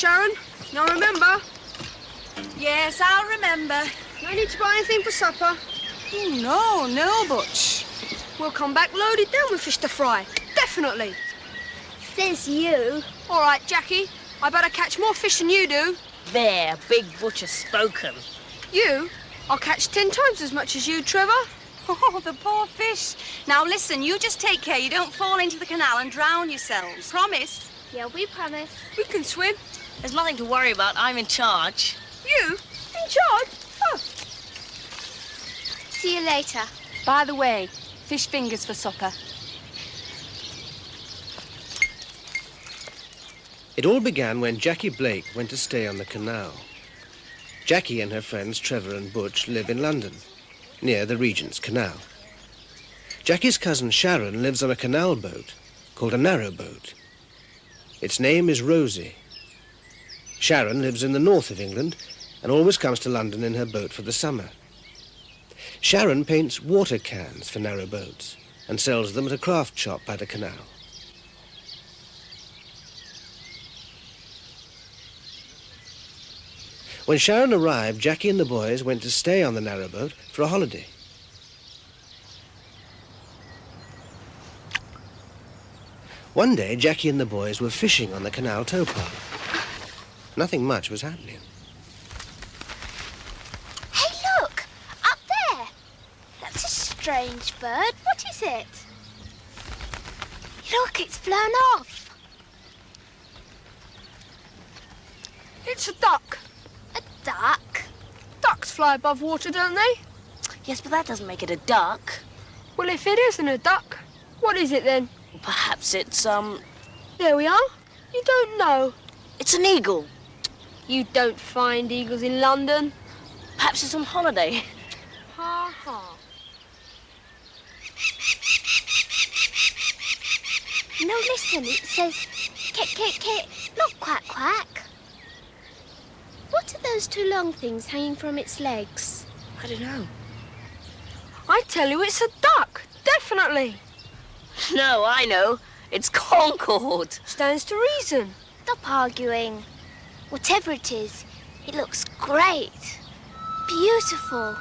Sharon. Now remember. Yes, I'll remember. No need to buy anything for supper. Oh, no, Butch. We'll come back loaded down with fish to fry. Definitely. Says you. All right, Jackie. I better catch more fish than you do. There, Big Butch has spoken. You? I'll catch 10 times as much as you, Trevor. Oh, the poor fish. Now, listen, you just take care you don't fall into the canal and drown yourselves. Promise? Yeah, we promise. We can swim. There's nothing to worry about. I'm in charge. You? In charge? Oh. See you later. By the way, fish fingers for supper. It all began when Jackie Blake went to stay on the canal. Jackie and her friends Trevor and Butch live in London, near the Regent's Canal. Jackie's cousin Sharon lives on a canal boat called a narrowboat. Its name is Rosie. Sharon lives in the north of England and always comes to London in her boat for the summer. Sharon paints water cans for narrowboats and sells them at a craft shop by the canal. When Sharon arrived, Jackie and the boys went to stay on the narrowboat for a holiday. One day, Jackie and the boys were fishing on the canal towpath. Nothing much was happening. Hey, look! Up there! That's a strange bird. What is it? Look, it's flown off. It's a duck. A duck? Ducks fly above water, don't they? Yes, but that doesn't make it a duck. Well, if it isn't a duck, what is it then? Perhaps it's, There we are. You don't know. it's an eagle. You don't find eagles in London. Perhaps it's on holiday. Ha ha. No, listen, it says kit, kit, kit, not quack, quack. What are those two long things hanging from its legs? I don't know. I tell you, it's a duck. Definitely. No, I know. It's Concord. Stands to reason. Stop arguing. Whatever it is, it looks great. Beautiful.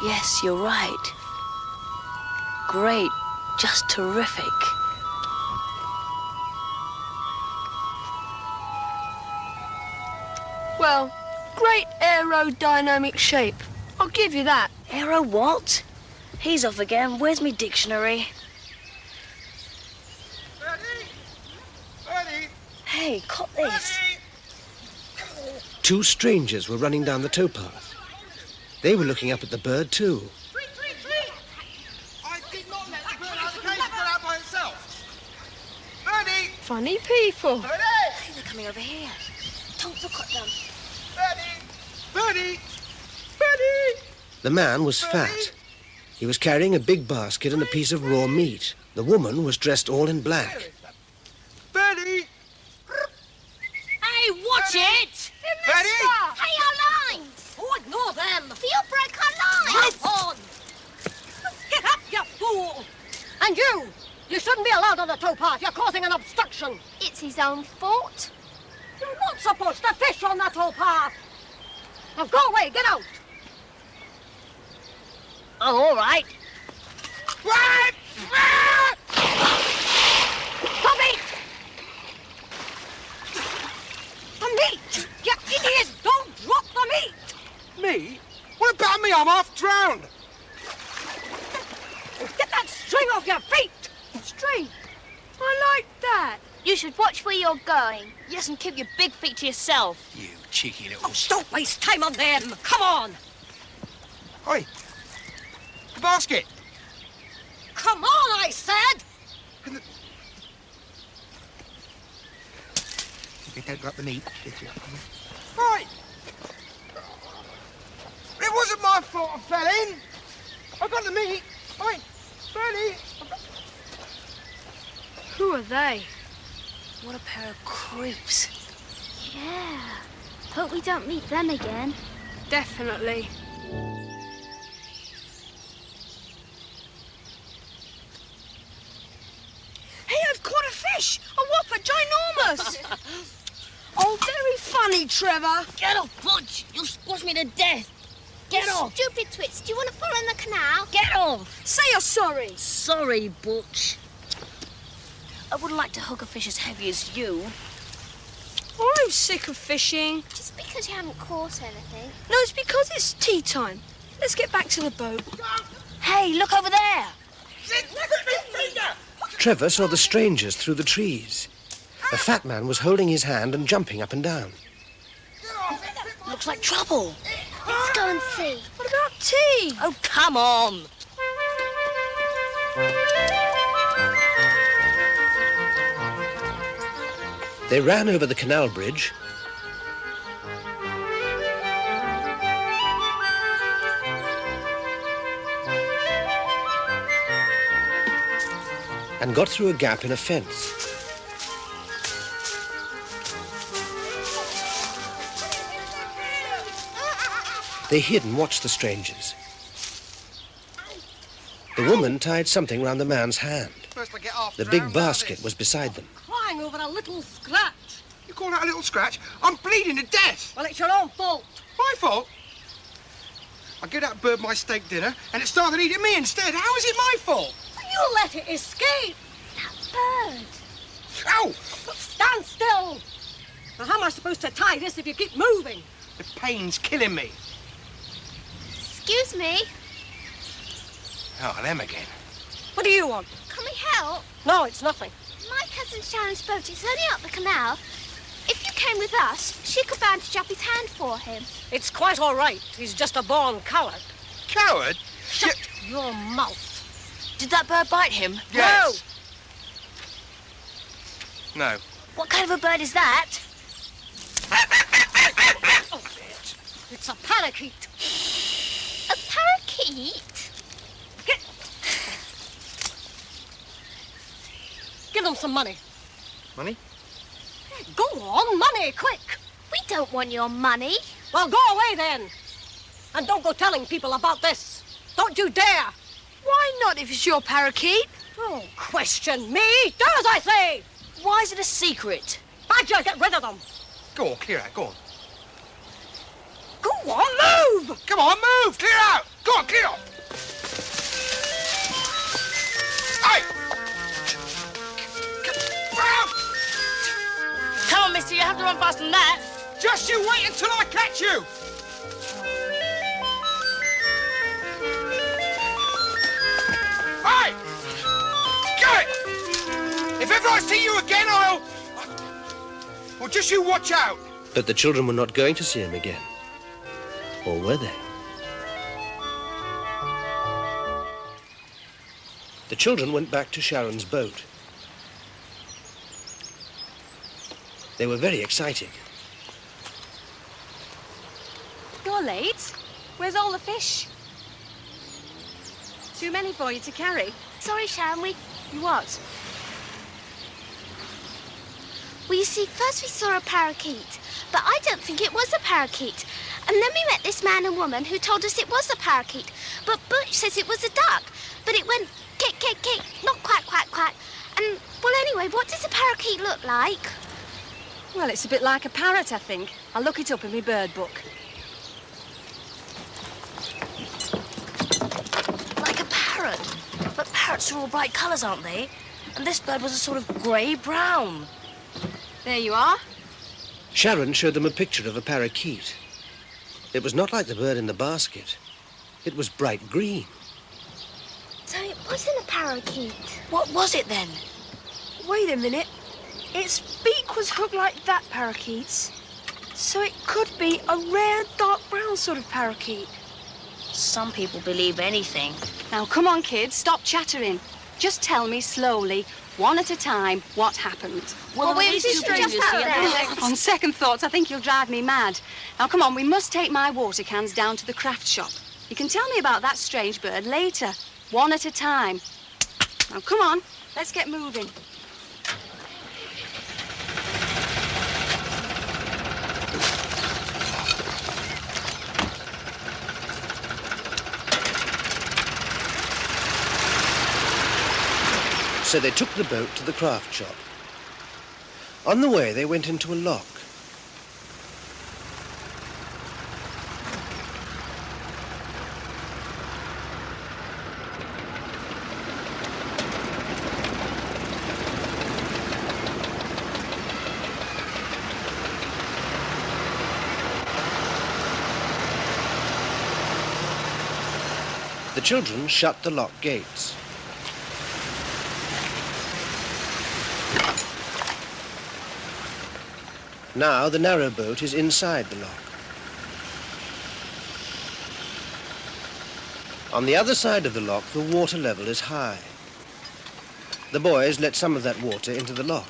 Yes, you're right. Great. Just terrific. Well, great aerodynamic shape. I'll give you that. Aero what? He's off again. Where's me dictionary? Bertie! Bertie! Hey, cop this. Bertie! Two strangers were running down the towpath. They were looking up at the bird too. Treat, treat, treat! I did not let the bird out of the cage and go out by itself. Bertie! Funny people. Bertie! Hey, they're coming over here. Don't look at them. Bertie! Bertie! Bertie! The man was fat. He was carrying a big basket and a piece of raw meat. The woman was dressed all in black. Bertie! Hey, watch it! Bertie! Hey, our lines! Oh, ignore them. You'll break our lines! Move on! Get up, you fool! And you! You shouldn't be allowed on the towpath. You're causing an obstruction. It's his own fault. You're not supposed to fish on the towpath. Now go away, get out. Oh, all right. The meat! The meat! You idiot! Don't drop the meat! Me? What about me? I'm half drowned. Get that string off your feet! String. I like that. You should watch where you're going. Yes, and keep your big feet to yourself. You cheeky little... Oh, don't waste time on them. Come on. Oi! The basket! Come on, I said. You don't got the meat, did you? Right! It wasn't my fault I fell in. I got the meat. Oi! Bertie! Who are they? What a pair of creeps. Yeah. Hope we don't meet them again. Definitely. Hey, I've caught a fish! A whopper! us. Oh, very funny, Trevor. Get off, Butch! You'll squash me to death. Get off! Stupid twits, do you want to fall in the canal? Get off! Say you're sorry. Sorry, Butch. I wouldn't like to hook a fish as heavy as you. I'm sick of fishing. Just because you haven't caught anything. No, it's because it's tea time. Let's get back to the boat. Hey, look over there! Trevor saw the strangers through the trees. The fat man was holding his hand and jumping up and down. Looks like trouble. Let's go and see. What about tea? Oh, come on! They ran over the canal bridge and got through a gap in a fence. They hid and watched the strangers. The woman tied something round the man's hand. First I get half The drowned big out of basket this. was beside them. Crying over a little scratch. You call that a little scratch? I'm bleeding to death. Well, it's your own fault. My fault? I gave that bird my steak dinner and it started eating me instead. How is it my fault? You let it escape. Bird. Ow! Stand still. Now, how am I supposed to tie this if you keep moving? The pain's killing me. Excuse me. Oh, them again. What do you want? Can we help? No, it's nothing. My cousin Sharon's boat is only up the canal. If you came with us, she could bandage up his hand for him. It's quite all right. He's just a born coward. Coward? Shut your mouth. Did that bird bite him? Yes. No. What kind of a bird is that? Oh, it's a parakeet. A parakeet? Give them some money. Money? Go on, money, quick. We don't want your money. Well, go away then. And don't go telling people about this. Don't you dare. Why not if it's your parakeet? Don't question me. Do as I say. Why is it a secret? Badger, get rid of them. Go on, clear out, go on. Go on, move. Come on, move, clear out. Go on, clear out. Hey! Come on, mister, you have to run faster than that. Just you wait until I catch you. Hey! Get it! If ever I see you again, I'll... Well, just you watch out. But the children were not going to see him again. Or were they? The children went back to Sharon's boat. They were very excited. You're late. Where's all the fish? Too many for you to carry. Sorry, Sharon, You what? Well, you see, first we saw a parakeet, but I don't think it was a parakeet. And then we met this man and woman who told us it was a parakeet. But Butch says it was a duck. But it went kick, kick, kick, not quack, quack, quack. And, well, anyway, what does a parakeet look like? Well, it's a bit like a parrot, I think. I'll look it up in my bird book. Like a parrot. But parrots are all bright colours, aren't they? And this bird was a sort of grey-brown. There you are. Sharon showed them a picture of a parakeet. It was not like the bird in the basket. It was bright green. So it wasn't a parakeet. What was it then? Wait a minute. Its beak was hooked like that parakeet's. So it could be a rare dark brown sort of parakeet. Some people believe anything. Now, come on, kids, stop chattering. Just tell me slowly, one at a time, what happened. Well, we were just out there. On second thoughts, I think you'll drive me mad. Now, come on, we must take my water cans down to the craft shop. You can tell me about that strange bird later, one at a time. Now, come on, let's get moving. So they took the boat to the craft shop. On the way, they went into a lock. The children shut the lock gates. Now the narrow boat is inside the lock. On the other side of the lock, the water level is high. The boys let some of that water into the lock.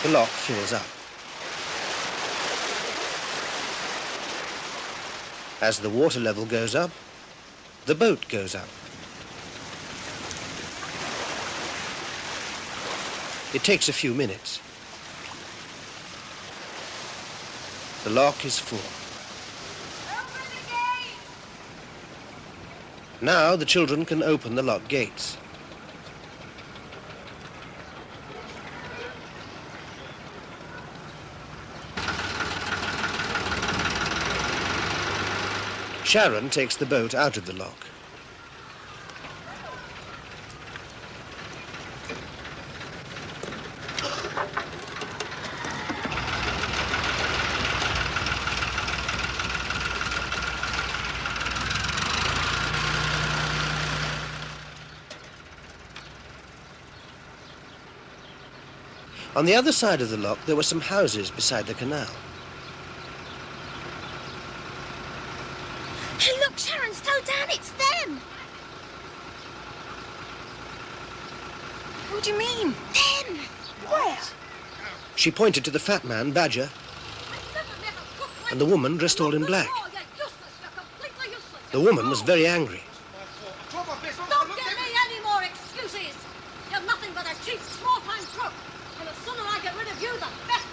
The lock fills up. As the water level goes up, the boat goes up. It takes a few minutes. The lock is full. Open the gate! Now the children can open the lock gates. Sharon takes the boat out of the lock. On the other side of the lock, there were some houses beside the canal. Hey, look, Sharon, slow down, it's them. Who do you mean? Them. Where? She pointed to the fat man, Badger, and the woman dressed all in black. The woman was very angry. Don't give me any more excuses. You're nothing but a cheap, small-time crook. And the sooner I get rid of you, the better.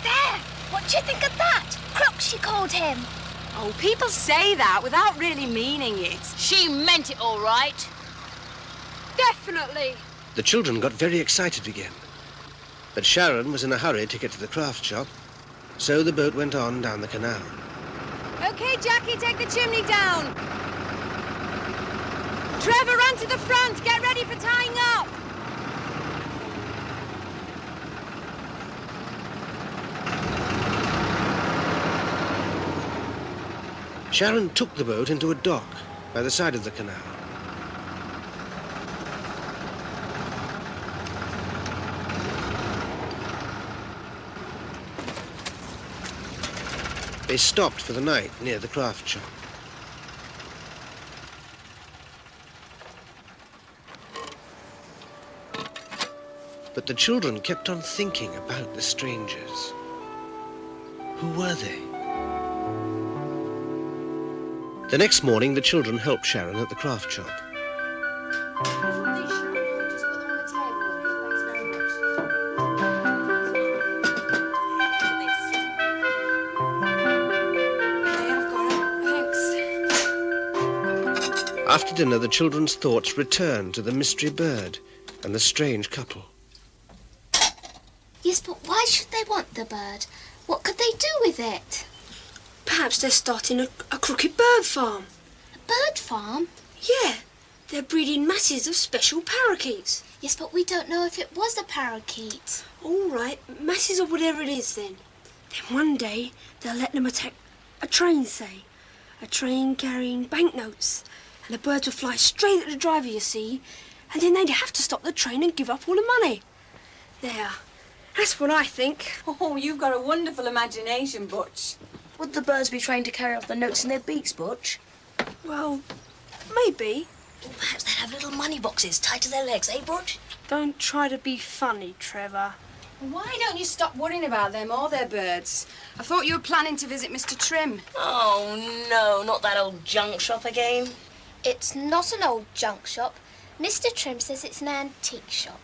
There. What do you think of that? Crook, she called him. Oh, people say that without really meaning it. She meant it all right. Definitely. The children got very excited again. But Sharon was in a hurry to get to the craft shop, so the boat went on down the canal. Okay, Jackie, take the chimney down. Trevor, run to the front. Get ready for tying up. Sharon took the boat into a dock by the side of the canal. They stopped for the night near the craft shop. But the children kept on thinking about the strangers. Who were they? The next morning, the children helped Sharon at the craft shop. After dinner, the children's thoughts returned to the mystery bird and the strange couple. Yes, but why should they want the bird? What could they do with it? Perhaps they're starting a crooked bird farm. A bird farm? Yeah, they're breeding masses of special parakeets. Yes, but we don't know if it was a parakeet. All right, masses of whatever it is then. Then one day they'll let them attack a train, say. A train carrying banknotes. And the birds will fly straight at the driver, you see. And then they'd have to stop the train and give up all the money. There. That's what I think. Oh, you've got a wonderful imagination, Butch. Would the birds be trained to carry off the notes in their beaks, Butch? Well, maybe. Or perhaps they'd have little money boxes tied to their legs, eh, Butch? Don't try to be funny, Trevor. Why don't you stop worrying about them or their birds? I thought you were planning to visit Mr. Trim. Oh, no, not that old junk shop again. It's not an old junk shop. Mr. Trim says it's an antique shop.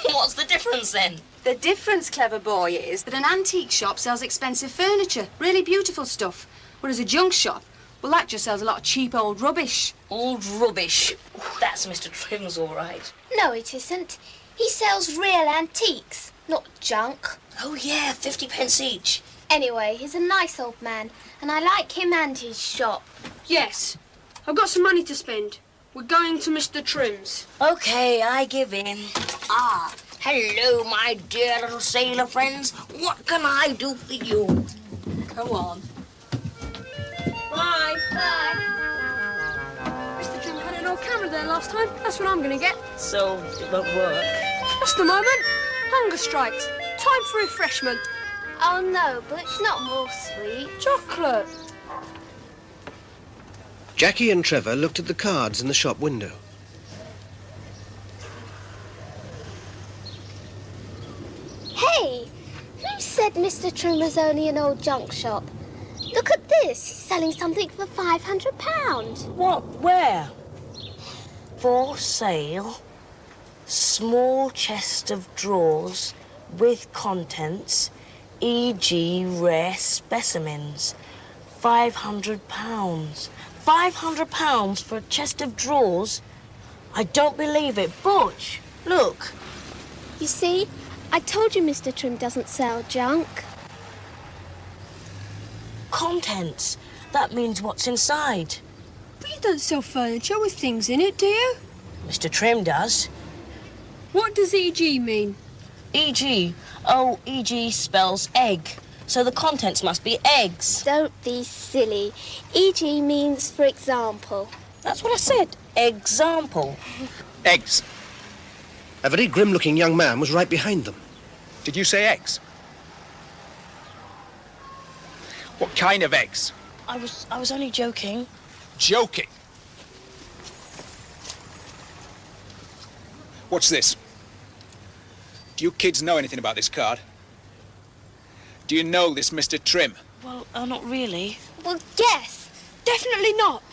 What's the difference then? The difference, clever boy, is that an antique shop sells expensive furniture, really beautiful stuff, whereas a junk shop, well, that just sells a lot of cheap old rubbish. Old rubbish. That's Mr. Trim's all right. No, it isn't. He sells real antiques, not junk. Oh, yeah, 50 pence each. Anyway, he's a nice old man, and I like him and his shop. Yes. I've got some money to spend. We're going to Mr. Trim's. OK, I give in. Ah, hello, my dear little sailor friends. What can I do for you? Come on. Bye. Bye. Mr. Trim had an old camera there last time. That's what I'm going to get. So, it won't work. Just a moment. Hunger strikes. Time for refreshment. Oh, no, Butch, not more sweet. Chocolate. Jackie and Trevor looked at the cards in the shop window. Hey, who said Mr. Trim was only an old junk shop? Look at this. He's selling something for £500. What? Where? For sale. Small chest of drawers with contents, e.g. rare specimens. £500. £500 for a chest of drawers? I don't believe it. Butch, look. You see, I told you Mr. Trim doesn't sell junk. Contents. That means what's inside. But you don't sell furniture with things in it, do you? Mr. Trim does. What does E.G. mean? E.g. Oh, E.g. spells egg. So the contents must be eggs. Don't be silly. E.g. means for example. That's what I said. Example. Eggs. A very grim-looking young man was right behind them. Did you say eggs? What kind of eggs? I was only joking. Joking. What's this? Do you kids know anything about this card? Do you know this Mr. Trim? Well, not really. Well, yes. Definitely not.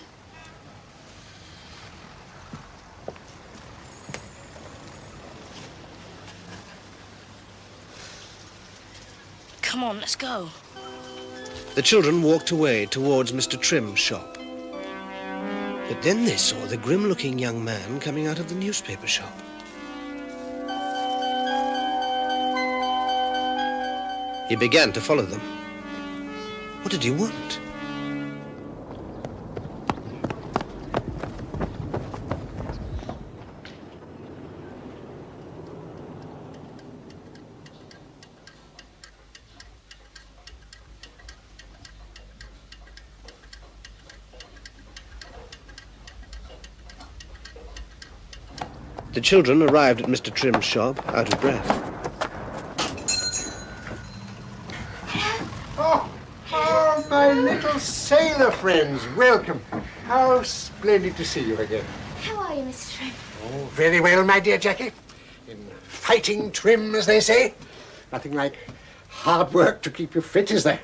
Come on, let's go. The children walked away towards Mr. Trim's shop. But then they saw the grim-looking young man coming out of the newspaper shop. He began to follow them. What did he want? The children arrived at Mr. Trim's shop, out of breath. Oh, my little sailor friends, welcome. How splendid to see you again. How are you, Mr. Trim? Oh, very well, my dear Jackie. In fighting trim, as they say. Nothing like hard work to keep you fit, is there?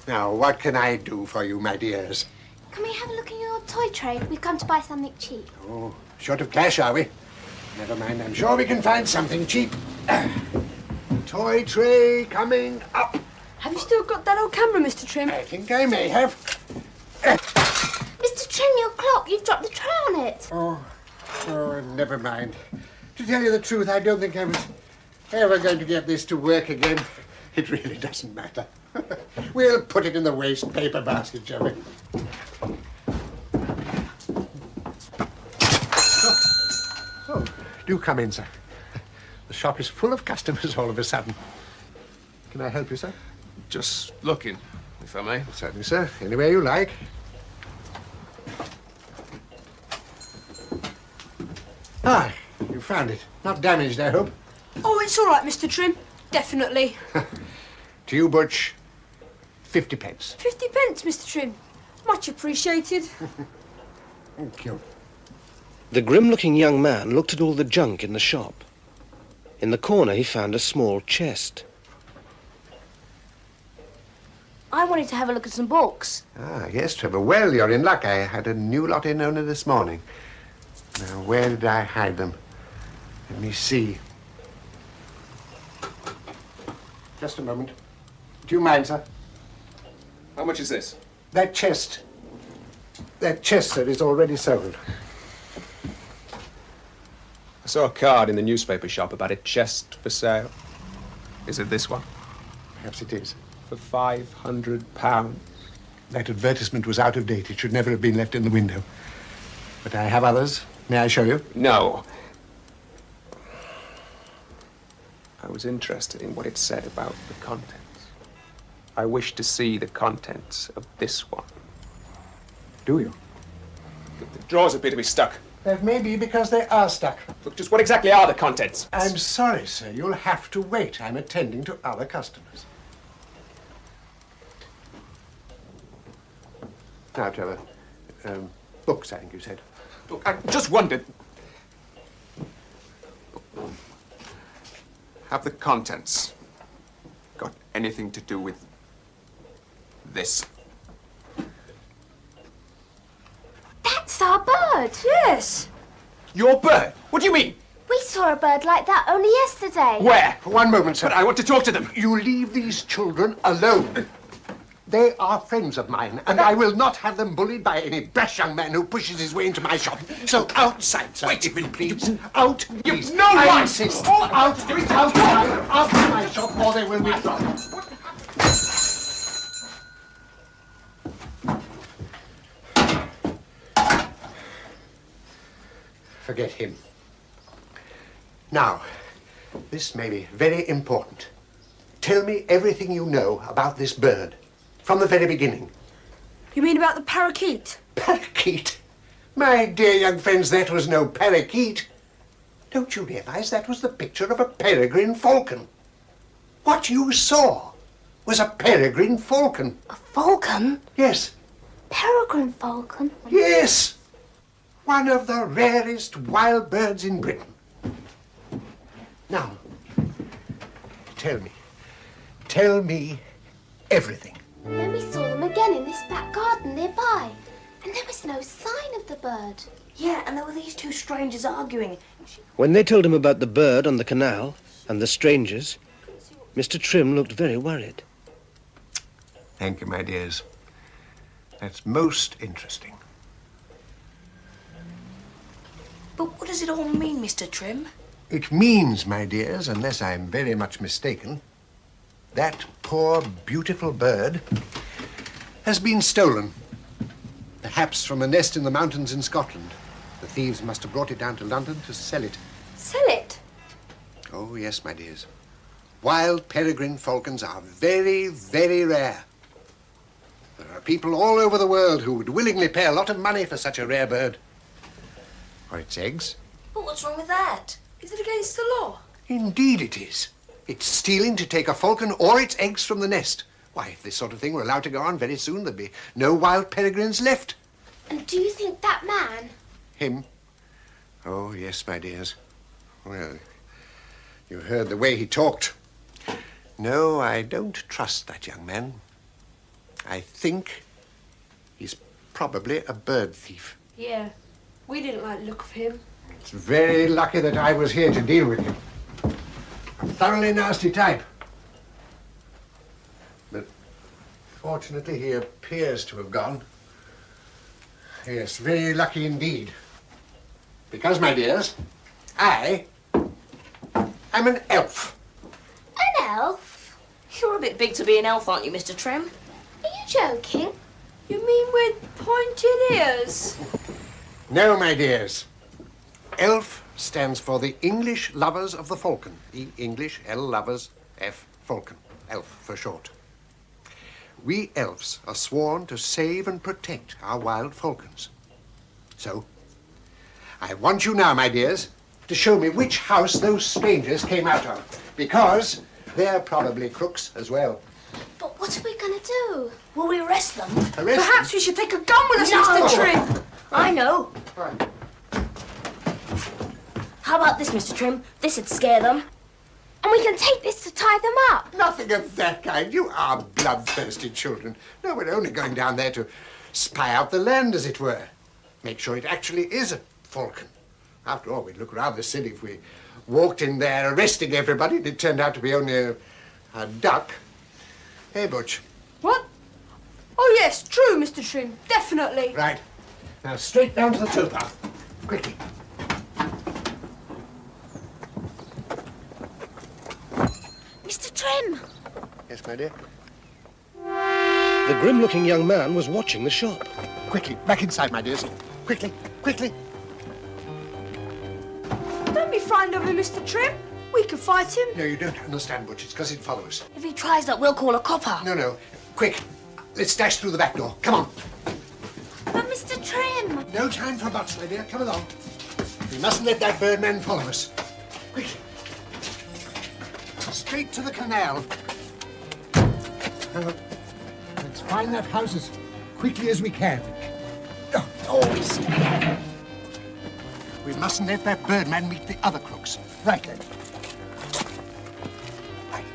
Now, what can I do for you, my dears? Can we have a look in your toy trade? We've come to buy something cheap. Oh, short of cash, are we? Never mind, I'm sure we can find something cheap. Toy tray coming up. Have you still got that old camera, Mr. Trim? I think I may have. Mr. Trim, your clock. You've dropped the tray on it. Oh, never mind. To tell you the truth, I don't think I was ever going to get this to work again. It really doesn't matter. We'll put it in the waste paper basket, shall we? Oh, do come in, sir. The shop is full of customers all of a sudden. Can I help you, sir? Just looking, if I may. Certainly, sir. Anywhere you like. Ah, you found it. Not damaged, I hope. Oh, it's all right, Mr. Trim. Definitely. To you, Butch, 50 pence. 50 pence, Mr. Trim. Much appreciated. Thank you. The grim-looking young man looked at all the junk in the shop. In the corner, he found a small chest. I wanted to have a look at some books. Ah, yes, Trevor. Well, you're in luck. I had a new lot in only this morning. Now, where did I hide them? Let me see. Just a moment. Do you mind, sir? How much is this? That chest, sir, is already sold. I saw a card in the newspaper shop about a chest for sale. Is it this one? Perhaps it is. For £500. That advertisement was out of date. It should never have been left in the window. But I have others. May I show you? No. I was interested in what it said about the contents. I wish to see the contents of this one. Do you? The drawers appear to be stuck. That may be because they are stuck. Look, just what exactly are the contents? I'm sorry, sir. You'll have to wait. I'm attending to other customers. Now, Trevor. Books, I think you said. Look, I just wondered. Have the contents got anything to do with this? That's our bird. Yes. Your bird? What do you mean? We saw a bird like that only yesterday. Where? One moment, sir. But I want to talk to them. You leave these children alone. They are friends of mine, and I will not have them bullied by any brash young man who pushes his way into my shop. So outside, sir. Wait. If it please. Out, please. No right. I insist. Outside of my shop, or they will withdraw. Forget him. Now, this may be very important. Tell me everything you know about this bird. From the very beginning. You mean about the parakeet? Parakeet? My dear young friends, that was no parakeet. Don't you realize that was the picture of a peregrine falcon? What you saw was a peregrine falcon. A falcon? Yes. Peregrine falcon? Yes. One of the rarest wild birds in Britain. Now, tell me everything. Then we saw them again in this back garden nearby. And there was no sign of the bird. Yeah, and there were these two strangers arguing. When they told him about the bird on the canal and the strangers, Mr. Trim looked very worried. Thank you, my dears. That's most interesting. But what does it all mean, Mr. Trim? It means, my dears, unless I'm very much mistaken, that poor, beautiful bird has been stolen. Perhaps from a nest in the mountains in Scotland. The thieves must have brought it down to London to sell it. Sell it? Oh, yes, my dears. Wild peregrine falcons are very, very rare. There are people all over the world who would willingly pay a lot of money for such a rare bird. Or its eggs. But what's wrong with that? Is it against the law? Indeed it is. It's stealing to take a falcon or its eggs from the nest. Why, if this sort of thing were allowed to go on, very soon there'd be no wild peregrines left. And do you think that man? Him? Oh, yes, my dears. Well, you heard the way he talked. No, I don't trust that young man. I think he's probably a bird thief. Yeah. We didn't like the look of him. It's very lucky that I was here to deal with him. A thoroughly nasty type. But fortunately, he appears to have gone. Yes, very lucky indeed. Because, my dears, I am an elf. An elf? You're a bit big to be an elf, aren't you, Mr. Trim? Are you joking? You mean with pointed ears? No, my dears. ELF stands for the English Lovers of the Falcon. E English, L Lovers, F Falcon. ELF for short. We elves are sworn to save and protect our wild falcons. So, I want you now, my dears, to show me which house those strangers came out of. Because they're probably crooks as well. But what are we going to do? Will we arrest them? Arrest Perhaps we should take a gun with us, No. Mr. Trim. I know. them? How about this, Mr. Trim? This'd scare them. And we can take this to tie them up. Nothing of that kind. You are bloodthirsty children. No, we're only going down there to spy out the land, as it were. Make sure it actually is a falcon. After all, we'd look rather silly if we walked in there arresting everybody and it turned out to be only a duck. Hey, Butch. What? Oh, yes, true, Mr. Trim. Definitely. Right. Now, straight down to the towpath. Quickly. Mr. Trim. Yes, my dear? The grim-looking young man was watching the shop. Quickly, back inside, my dears. Quickly, quickly. Don't be frightened of him, Mr. Trim. We can fight him. No, you don't understand, Butch. It's because he'd follow us. If he tries that, we'll call a copper. No. Quick. Let's dash through the back door. Come on. But Mr. Trim. No time for buts, my dear. Come along. We mustn't let that birdman follow us. Quickly. Straight to the canal. Now, let's find that house as quickly as we can. Stay. We mustn't let that birdman meet the other crooks. Right then. Right.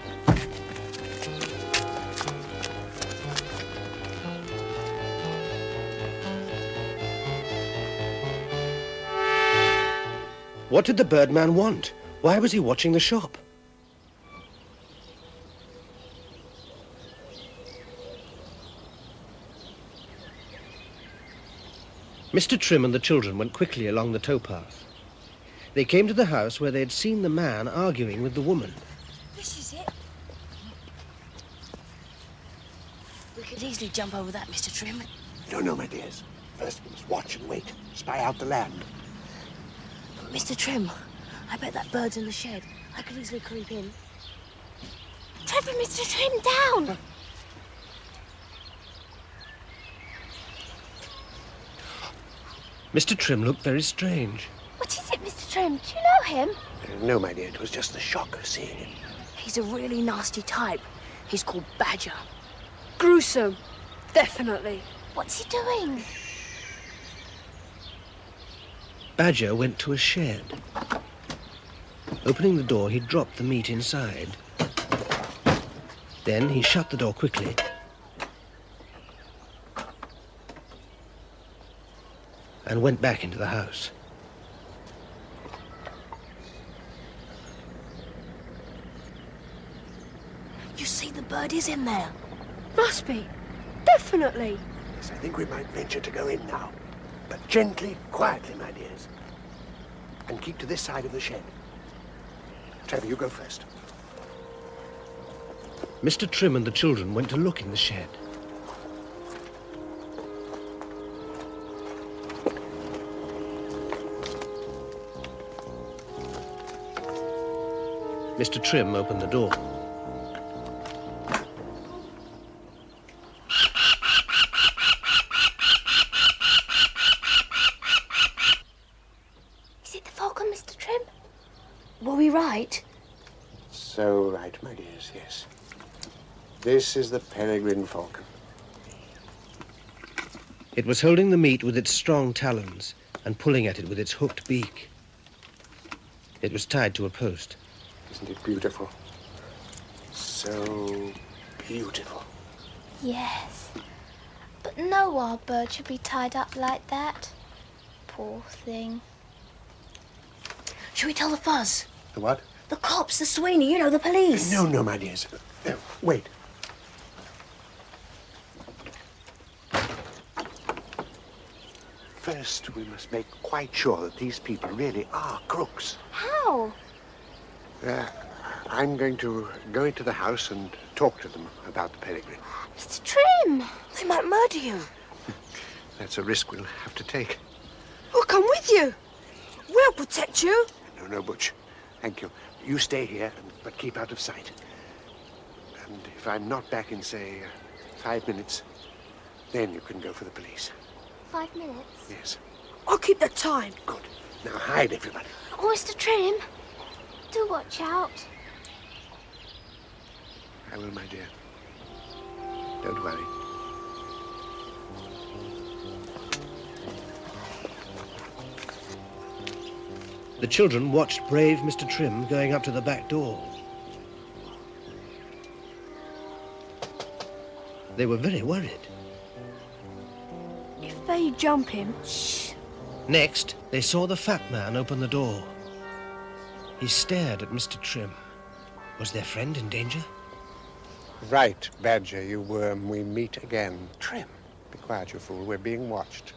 What did the birdman want? Why was he watching the shop? Mr. Trim and the children went quickly along the towpath. They came to the house where they had seen the man arguing with the woman. This is it. We could easily jump over that, Mr. Trim. No, my dears. First we must watch and wait. Spy out the land. Mr. Trim, I bet that bird's in the shed. I could easily creep in. Trevor, Mr. Trim, down. Mr. Trim looked very strange. What is it, Mr. Trim? Do you know him? No, my dear. It was just the shock of seeing him. He's a really nasty type. He's called Badger. Gruesome. Definitely. What's he doing? Badger went to a shed. Opening the door, he dropped the meat inside. Then he shut the door quickly. And went back into the house. You see, the bird is in there. Must be. Definitely. Yes, I think we might venture to go in now. But gently, quietly, my dears. And keep to this side of the shed. Trevor, you go first. Mr. Trim and the children went to look in the shed. Mr. Trim opened the door. Is it the falcon, Mr. Trim? Were we right? So right, my dears, yes. This is the peregrine falcon. It was holding the meat with its strong talons and pulling at it with its hooked beak. It was tied to a post. Isn't it beautiful? So beautiful. Yes. But no wild bird should be tied up like that. Poor thing. Shall we tell the fuzz? The what? The cops, the Sweeney, you know, the police. No, my dears. No, wait. First, we must make quite sure that these people really are crooks. How? I'm going to go into the house and talk to them about the peregrine. Mr. Trim! They might murder you. That's a risk we'll have to take. We'll come with you. We'll protect you. No, Butch. Thank you. You stay here, but keep out of sight. And if I'm not back in, say, 5 minutes, then you can go for the police. 5 minutes? Yes. I'll keep the time. Good. Now hide, everybody. Oh, Mr. Trim, do watch out. I will, my dear. Don't worry. The children watched brave Mr. Trim going up to the back door. They were very worried. If they jump him... Next, they saw the fat man open the door. He stared at Mr. Trim. Was their friend in danger? Right, Badger, you worm, we meet again. Trim. Be quiet, you fool. We're being watched.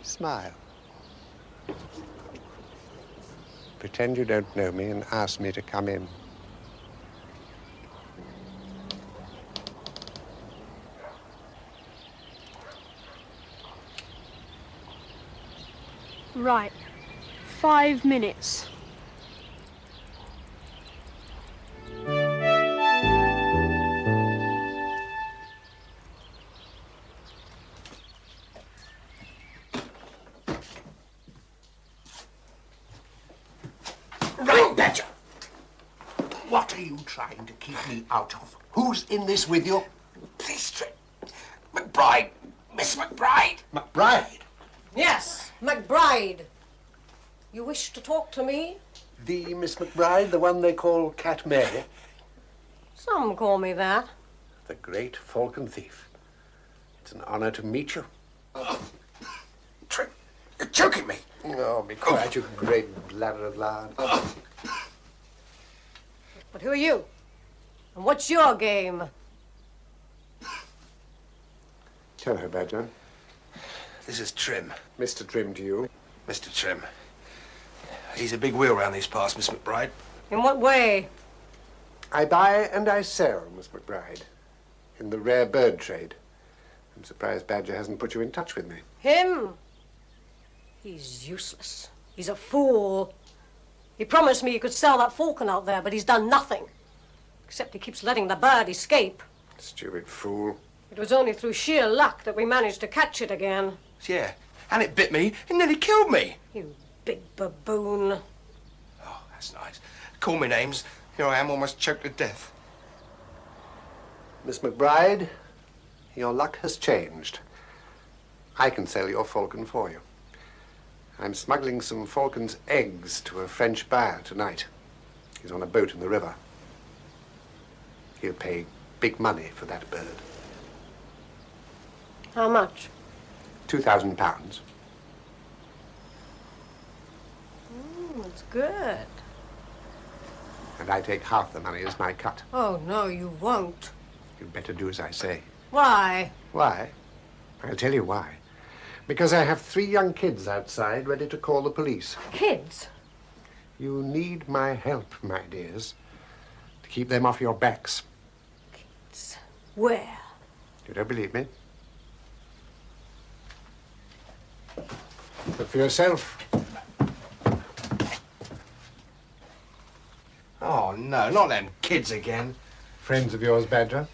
Smile. Pretend you don't know me and ask me to come in. Right. 5 minutes. Right, Badger. What are you trying to keep me out of? Who's in this with you? Please, Trim. McBride. Miss McBride. McBride? Yes, McBride. You wish to talk to me? The Miss McBride, the one they call Cat Mary? Some call me that. The great falcon thief. It's an honor to meet you. Trim, you're choking me. Oh, be quiet, you great bladder of lard. But who are you? And what's your game? Tell her, Badger. This is Trim. Mr. Trim to you. Mr. Trim. He's a big wheel round these parts, Miss McBride. In what way? I buy and I sell, Miss McBride. In the rare bird trade. I'm surprised Badger hasn't put you in touch with me. Him? He's useless. He's a fool. He promised me he could sell that falcon out there, but he's done nothing. Except he keeps letting the bird escape. Stupid fool. It was only through sheer luck that we managed to catch it again. Yeah, and it bit me and nearly killed me. You big baboon. Oh, that's nice. Call me names. Here I am, almost choked to death. Miss McBride, your luck has changed. I can sell your falcon for you. I'm smuggling some falcon's eggs to a French buyer tonight. He's on a boat in the river. He'll pay big money for that bird. How much? £2,000. That's good. And I take half the money as my cut. Oh, no, you won't. You'd better do as I say. Why? Why? I'll tell you why. Because I have 3 young kids outside ready to call the police. Kids? You need my help, my dears, to keep them off your backs. Kids? Where? You don't believe me? Look for yourself. Oh, no, not them kids again. Friends of yours, Badger.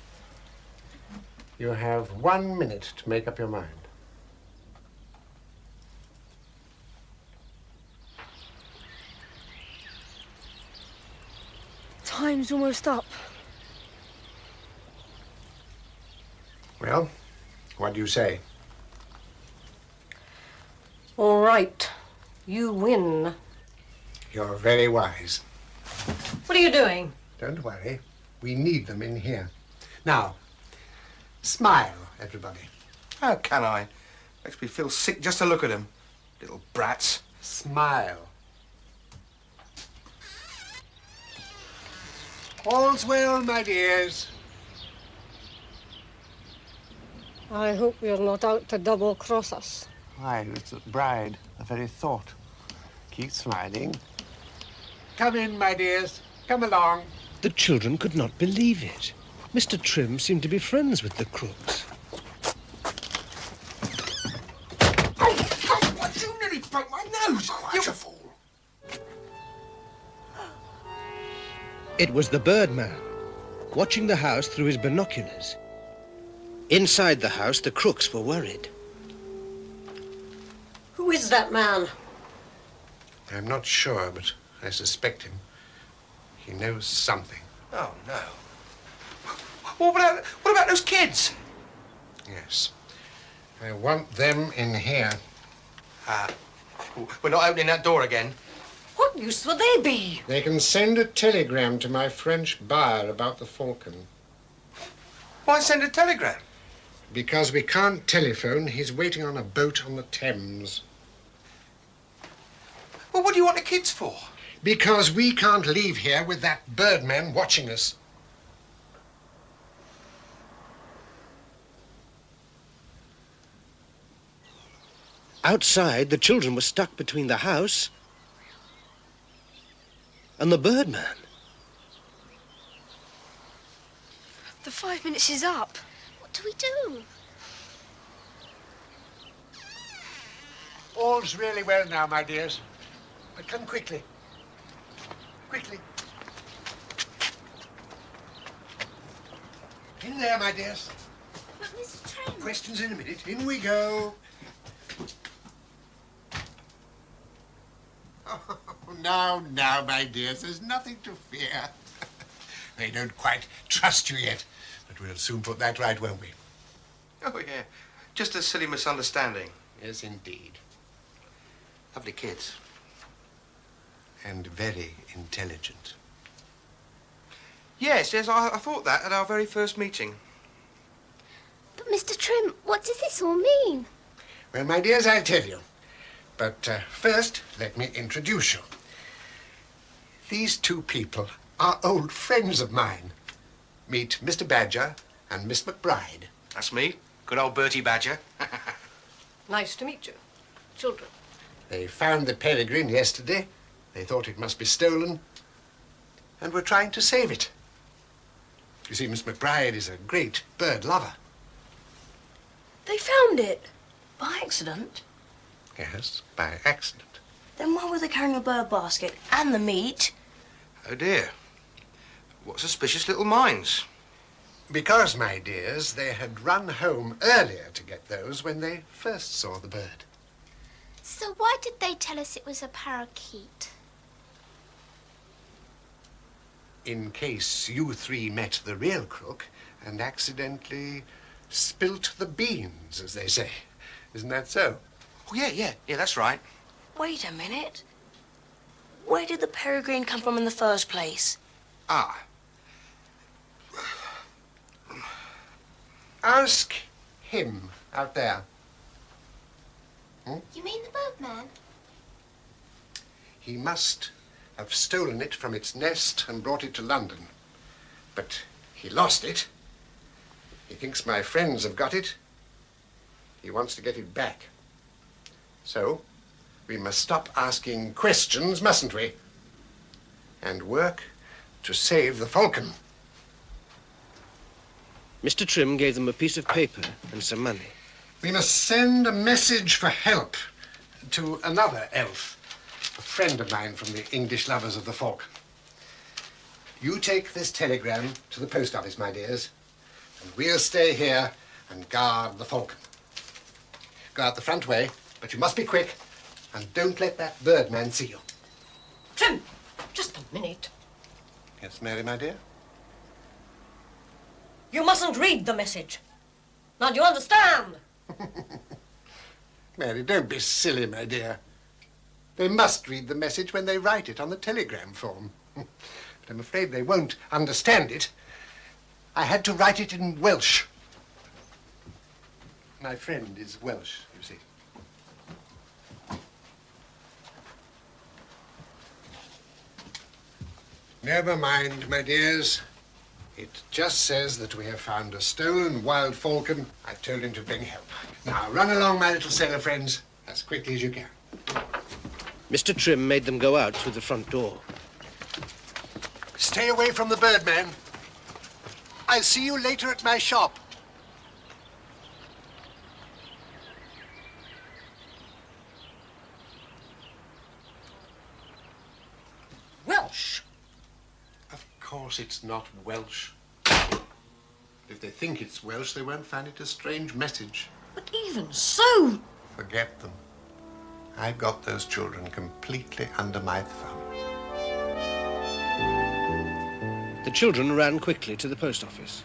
You have 1 minute to make up your mind. Time's almost up. Well, what do you say? All right. You win. You're very wise. What are you doing? Don't worry. We need them in here. Now, smile, everybody. How can I? Makes me feel sick just to look at them. Little brats. Smile. All's well, my dears. I hope you're not out to double-cross us. Why, little bride, the very thought. Keep smiling. Come in, my dears. Come along. The children could not believe it. Mr. Trim seemed to be friends with the crooks. Oh, what? You nearly broke my nose. You're a fool. It was the Birdman, watching the house through his binoculars. Inside the house, the crooks were worried. Who is that man? I'm not sure, but I suspect him. He knows something. Oh, no. Well, what about those kids? Yes. I want them in here. We're not opening that door again. What use would they be? They can send a telegram to my French buyer about the falcon. Why send a telegram? Because we can't telephone. He's waiting on a boat on the Thames. Well, what do you want the kids for? Because we can't leave here with that birdman watching us. Outside, the children were stuck between the house and the birdman. The 5 minutes is up. What do we do? All's really well now, my dears. But come quickly. Quickly. In there, my dears. But Mr. Trim... Questions in a minute. In we go. Oh, now, my dears, there's nothing to fear. They don't quite trust you yet, but we'll soon put that right, won't we? Oh, yeah. Just a silly misunderstanding. Yes, indeed. Lovely kids. And very intelligent. Yes, I thought that at our very first meeting. But Mr. Trim, what does this all mean? Well, my dears, I'll tell you. But first, let me introduce you. These two people are old friends of mine. Meet Mr. Badger and Miss McBride. That's me. Good old Bertie Badger. Nice to meet you. Children. They found the peregrine yesterday. They thought it must be stolen and were trying to save it. You see, Miss McBride is a great bird lover. They found it. By accident? Yes, by accident. Then why were they carrying a bird basket and the meat? Oh, dear. What suspicious little minds. Because, my dears, they had run home earlier to get those when they first saw the bird. So why did they tell us it was a parakeet? In case you three met the real crook and accidentally spilt the beans, as they say. Isn't that so? Oh, yeah, that's right. Wait a minute. Where did the peregrine come from in the first place? Ah. Ask him out there. You mean the birdman? He must have stolen it from its nest and brought it to London. But he lost it. He thinks my friends have got it. He wants to get it back. So, we must stop asking questions, mustn't we? And work to save the falcon. Mr. Trim gave them a piece of paper and some money. We must send a message for help to another elf, a friend of mine from the English lovers of the falcon. You take this telegram to the post office, my dears, and we'll stay here and guard the falcon. Go out the front way, but you must be quick, and don't let that birdman see you. Trim, just a minute. Yes, Mary, my dear? You mustn't read the message. Now, do you understand? Mary, don't be silly, my dear. They must read the message when they write it on the telegram form. But I'm afraid they won't understand it. I had to write it in Welsh. My friend is Welsh, you see. Never mind, my dears. It just says that we have found a stolen wild falcon. I've told him to bring help. Now, run along, my little sailor friends, as quickly as you can. Mr. Trim made them go out through the front door. Stay away from the birdman. I'll see you later at my shop. Welsh. Of course it's not Welsh. If they think it's Welsh, they won't find it a strange message. But even so... Forget them. I've got those children completely under my thumb. The children ran quickly to the post office.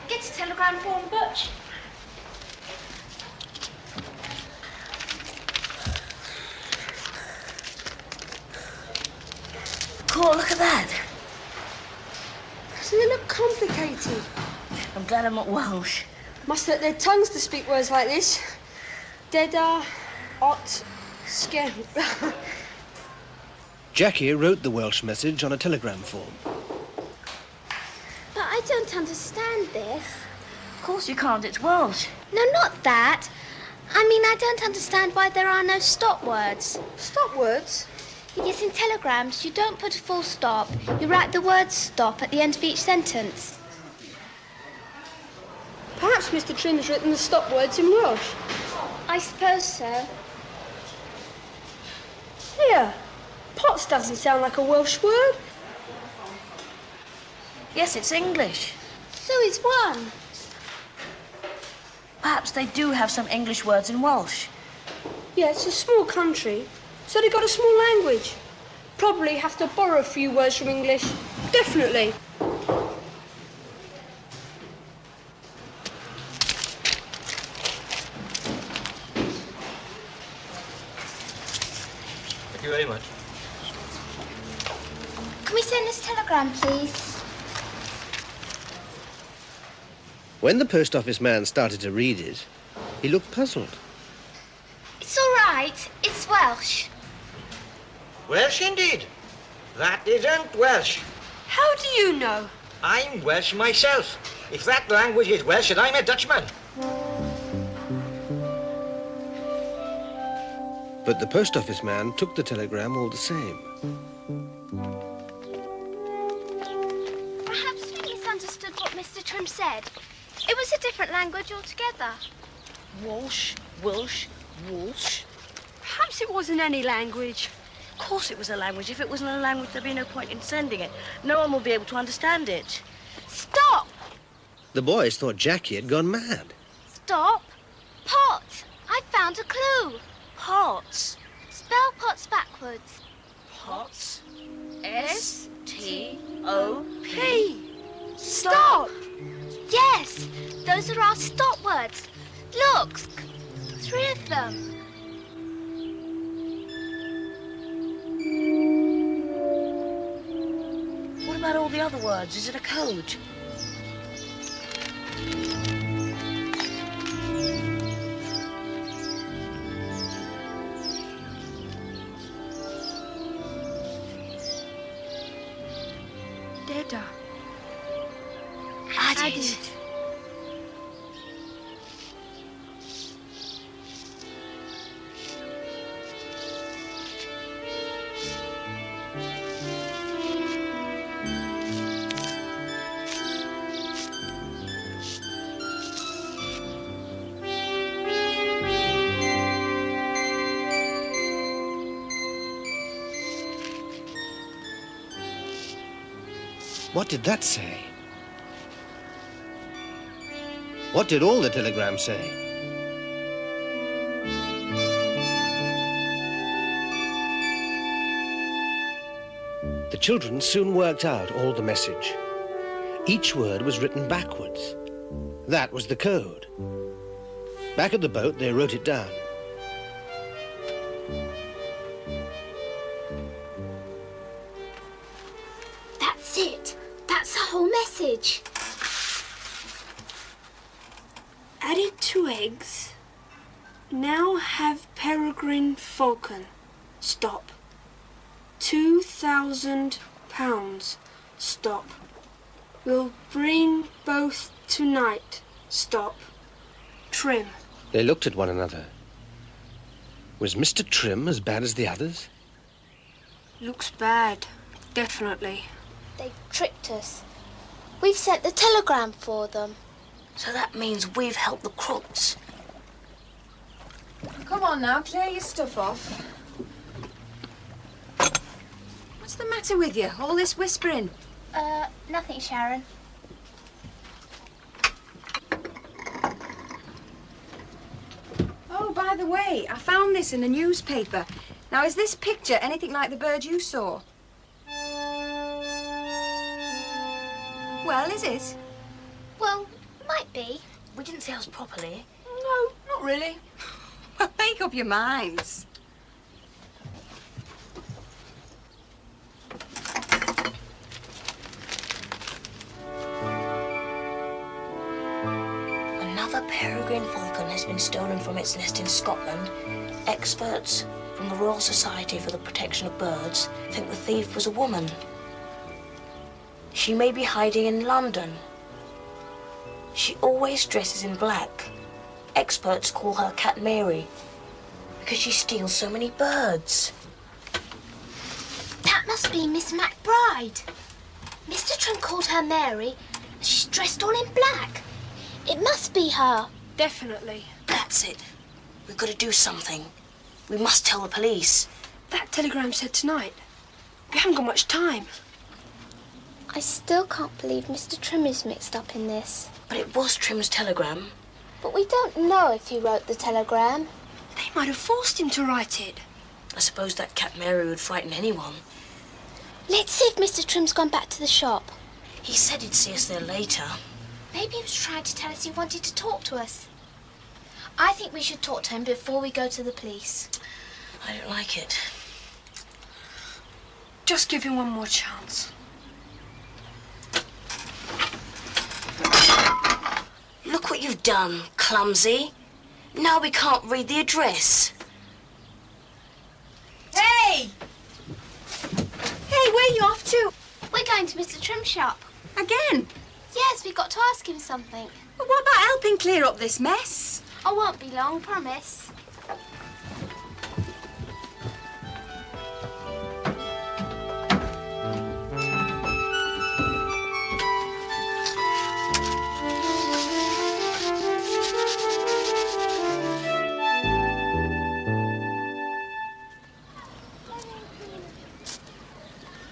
Get a telegram form, Butch. Oh, look at that. Doesn't it look complicated? I'm glad I'm not Welsh. Must hurt their tongues to speak words like this. Deda, ot, scamp. Jackie wrote the Welsh message on a telegram form. But I don't understand this. Of course you can't, it's Welsh. No, not that. I mean, I don't understand why there are no stop words. Stop words? Yes, in telegrams, you don't put a full stop. You write the word stop at the end of each sentence. Perhaps Mr. Trim's written the stop words in Welsh. I suppose so. Here, pots doesn't sound like a Welsh word. Yes, it's English. So is one. Perhaps they do have some English words in Welsh. Yeah, it's a small country, so they got a small language. Probably have to borrow a few words from English. Definitely. Thank you very much. Can we send this telegram, please? When the post office man started to read it, he looked puzzled. It's all right. It's Welsh. Welsh indeed. That isn't Welsh. How do you know? I'm Welsh myself. If that language is Welsh, then I'm a Dutchman. But the post office man took the telegram all the same. Perhaps we misunderstood what Mr. Trim said. It was a different language altogether. Walsh, Welsh, Walsh. Perhaps it wasn't any language. Of course it was a language. If it wasn't a language, there'd be no point in sending it. No one will be able to understand it. Stop! The boys thought Jackie had gone mad. Stop! Pot! I found a clue. Pots. Spell pots backwards. Pots. S-T-O-P. Stop! Yes, those are our stop words. Look, 3 of them. What about all the other words? Is it a code? Deda. Added. What did that say? What did all the telegrams say? The children soon worked out all the message. Each word was written backwards. That was the code. Back at the boat, they wrote it down. That's it. That's the whole message. Added 2 eggs. Now have peregrine falcon. Stop. £2,000. Stop. We'll bring both tonight. Stop. Trim. They looked at one another. Was Mr. Trim as bad as the others? Looks bad. Definitely. They tricked us. We've sent the telegram for them. So that means we've helped the crooks. Come on now, clear your stuff off. What's the matter with you? All this whispering? Nothing, Sharon. Oh, by the way, I found this in a newspaper. Now, is this picture anything like the bird you saw? Well, is it? Well, might be. We didn't see ours properly. No, not really. Well, make up your minds. has been stolen from its nest in Scotland, experts from the Royal Society for the Protection of Birds think the thief was a woman. She may be hiding in London. She always dresses in black. Experts call her Cat Mary because she steals so many birds. That must be Miss McBride. Mr. Trim called her Mary. She's dressed all in black. It must be her. Definitely. That's it. We've got to do something. We must tell the police. That telegram said tonight. We haven't got much time. I still can't believe Mr. Trim is mixed up in this. But it was Trim's telegram. But we don't know if he wrote the telegram. They might have forced him to write it. I suppose that Cat Mary would frighten anyone. Let's see if Mr. Trim's gone back to the shop. He said he'd see us there later. Maybe he was trying to tell us he wanted to talk to us. I think we should talk to him before we go to the police. I don't like it. Just give him one more chance. Look what you've done, clumsy. Now we can't read the address. Hey! Hey, where are you off to? We're going to Mr. Trim's shop. Again? Yes, we've got to ask him something. Well, what about helping clear up this mess? I won't be long, promise.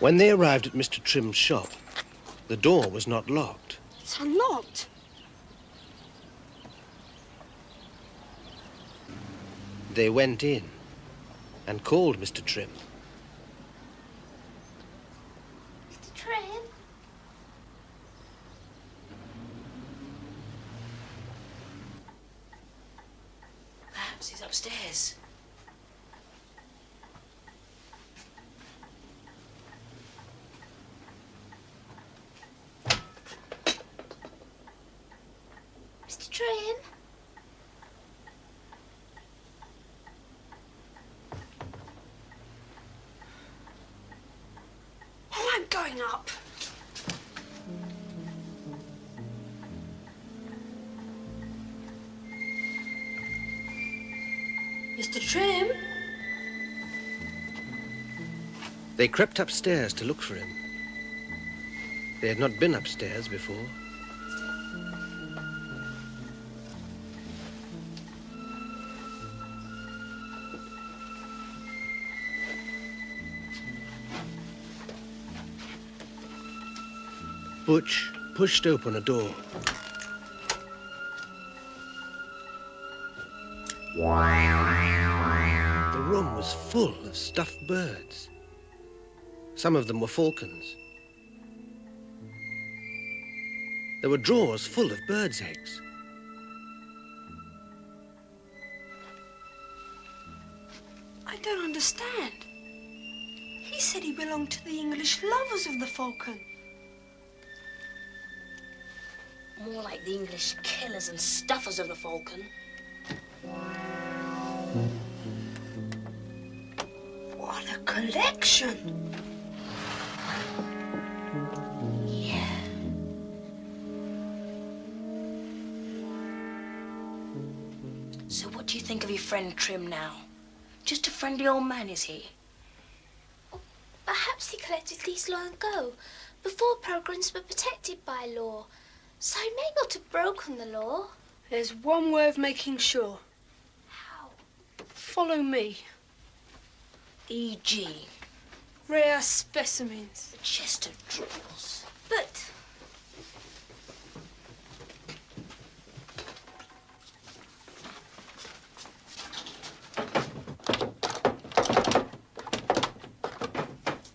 When they arrived at Mr. Trim's shop, the door was not locked. It's unlocked. They went in and called Mr. Trim. Mr. Trim? Perhaps he's upstairs. Mr. Trim? Oh, I'm going up. Mr. Trim? They crept upstairs to look for him. They had not been upstairs before. Butch pushed open a door. The room was full of stuffed birds. Some of them were falcons. There were drawers full of birds' eggs. I don't understand. He said he belonged to the English lovers of the falcon. More like the English killers and stuffers of the falcon. What a collection! Yeah. So what do you think of your friend Trim now? Just a friendly old man, is he? Perhaps he collected these long ago, before programs were protected by law. So he may not have broken the law. There's one way of making sure. How? Follow me. E.g. Rare specimens. the chest of drawers. But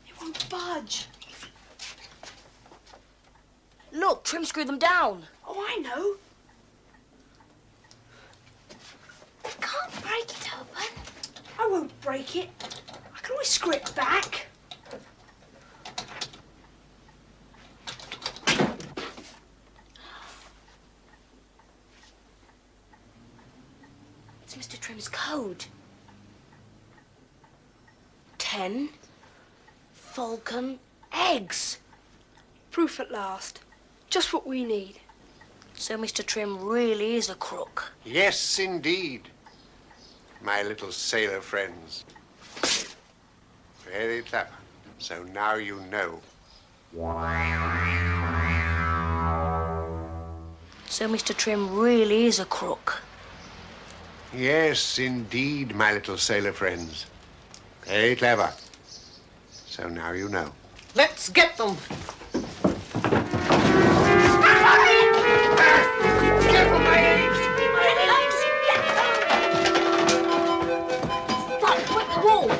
it won't budge. Look, Trim screwed them down. Oh, I know. We can't break it open. I won't break it. I can always screw it back. It's Mr. Trim's code. 10 falcon eggs. Proof at last. Just what we need. So Mr. Trim really is a crook. Yes, indeed. My little sailor friends. Very clever. So now you know. So Mr. Trim really is a crook. Yes, indeed, my little sailor friends. Very clever. So now you know. Let's get them. Careful, my eggs! Right, quick, the wall.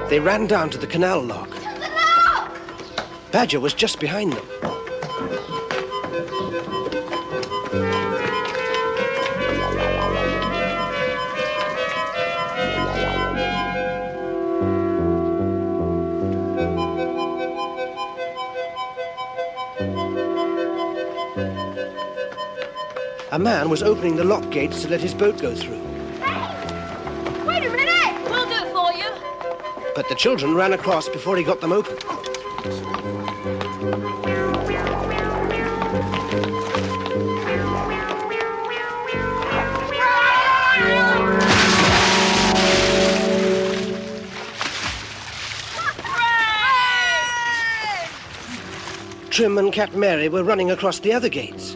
They ran down to the canal lock. Badger was just behind them. A man was opening the lock gates to let his boat go through. Wait a minute! We'll do it for you. But the children ran across before he got them open. Trim and Cat Mary were running across the other gates.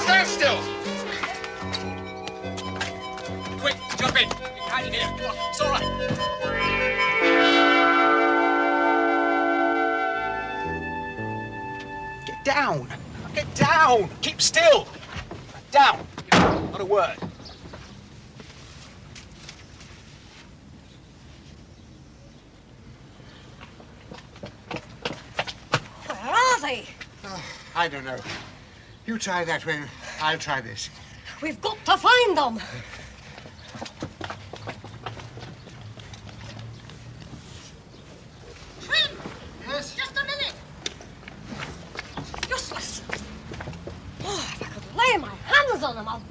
Stand still! Quick, jump in. You can hide in here. Come on, it's all right. Get down. Get down. Keep still. Down. Not a word. Where are they? Oh, I don't know. You try that way, I'll try this. We've got to find them. Trim! Yes? Just a minute. Useless. Oh, if I could lay my hands on them, I'll...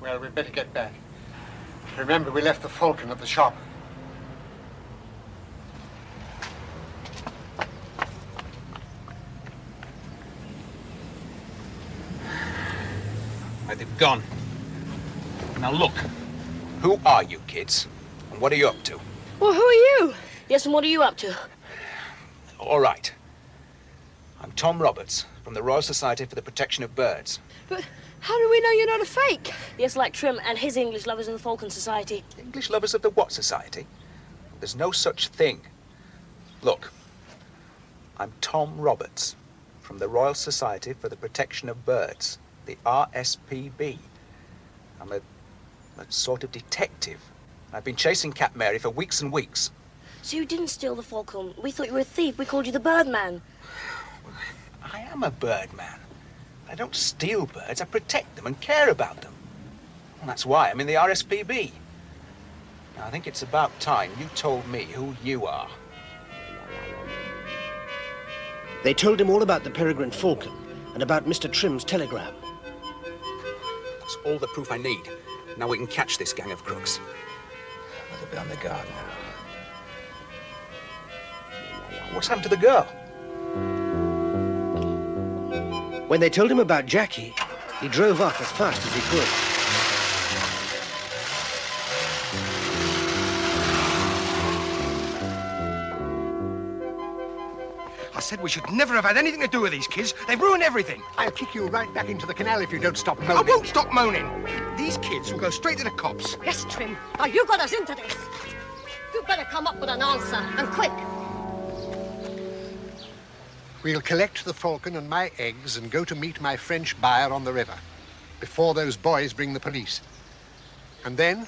Well, we'd better get back. Remember, we left the falcon at the shop. Right, they've gone. Now look, who are you kids? And what are you up to? Well, who are you? Yes, and what are you up to? All right. I'm Tom Roberts from the Royal Society for the Protection of Birds. But How do we know you're not a fake? Yes, like Trim and his English lovers in the Falcon Society. English lovers of the what society? There's no such thing. Look, I'm Tom Roberts from the Royal Society for the Protection of Birds, the RSPB. I'm a sort of detective. I've been chasing Cat Mary for weeks and weeks. So you didn't steal the falcon. We thought you were a thief. We called you the Birdman. I am a birdman. I don't steal birds. I protect them and care about them. And that's why I'm in the RSPB. Now, I think it's about time you told me who you are. They told him all about the peregrine falcon and about Mr. Trim's telegram. That's all the proof I need. Now we can catch this gang of crooks. Better be on the guard now. What's happened to the girl? When they told him about Jackie, he drove off as fast as he could. I said we should never have had anything to do with these kids. They've ruined everything. I'll kick you right back into the canal if you don't stop moaning. I won't stop moaning. These kids will go straight to the cops. Yes, Trim. Now you got us into this. You better come up with an answer, and quick. We'll collect the falcon and my eggs and go to meet my French buyer on the river before those boys bring the police. And then,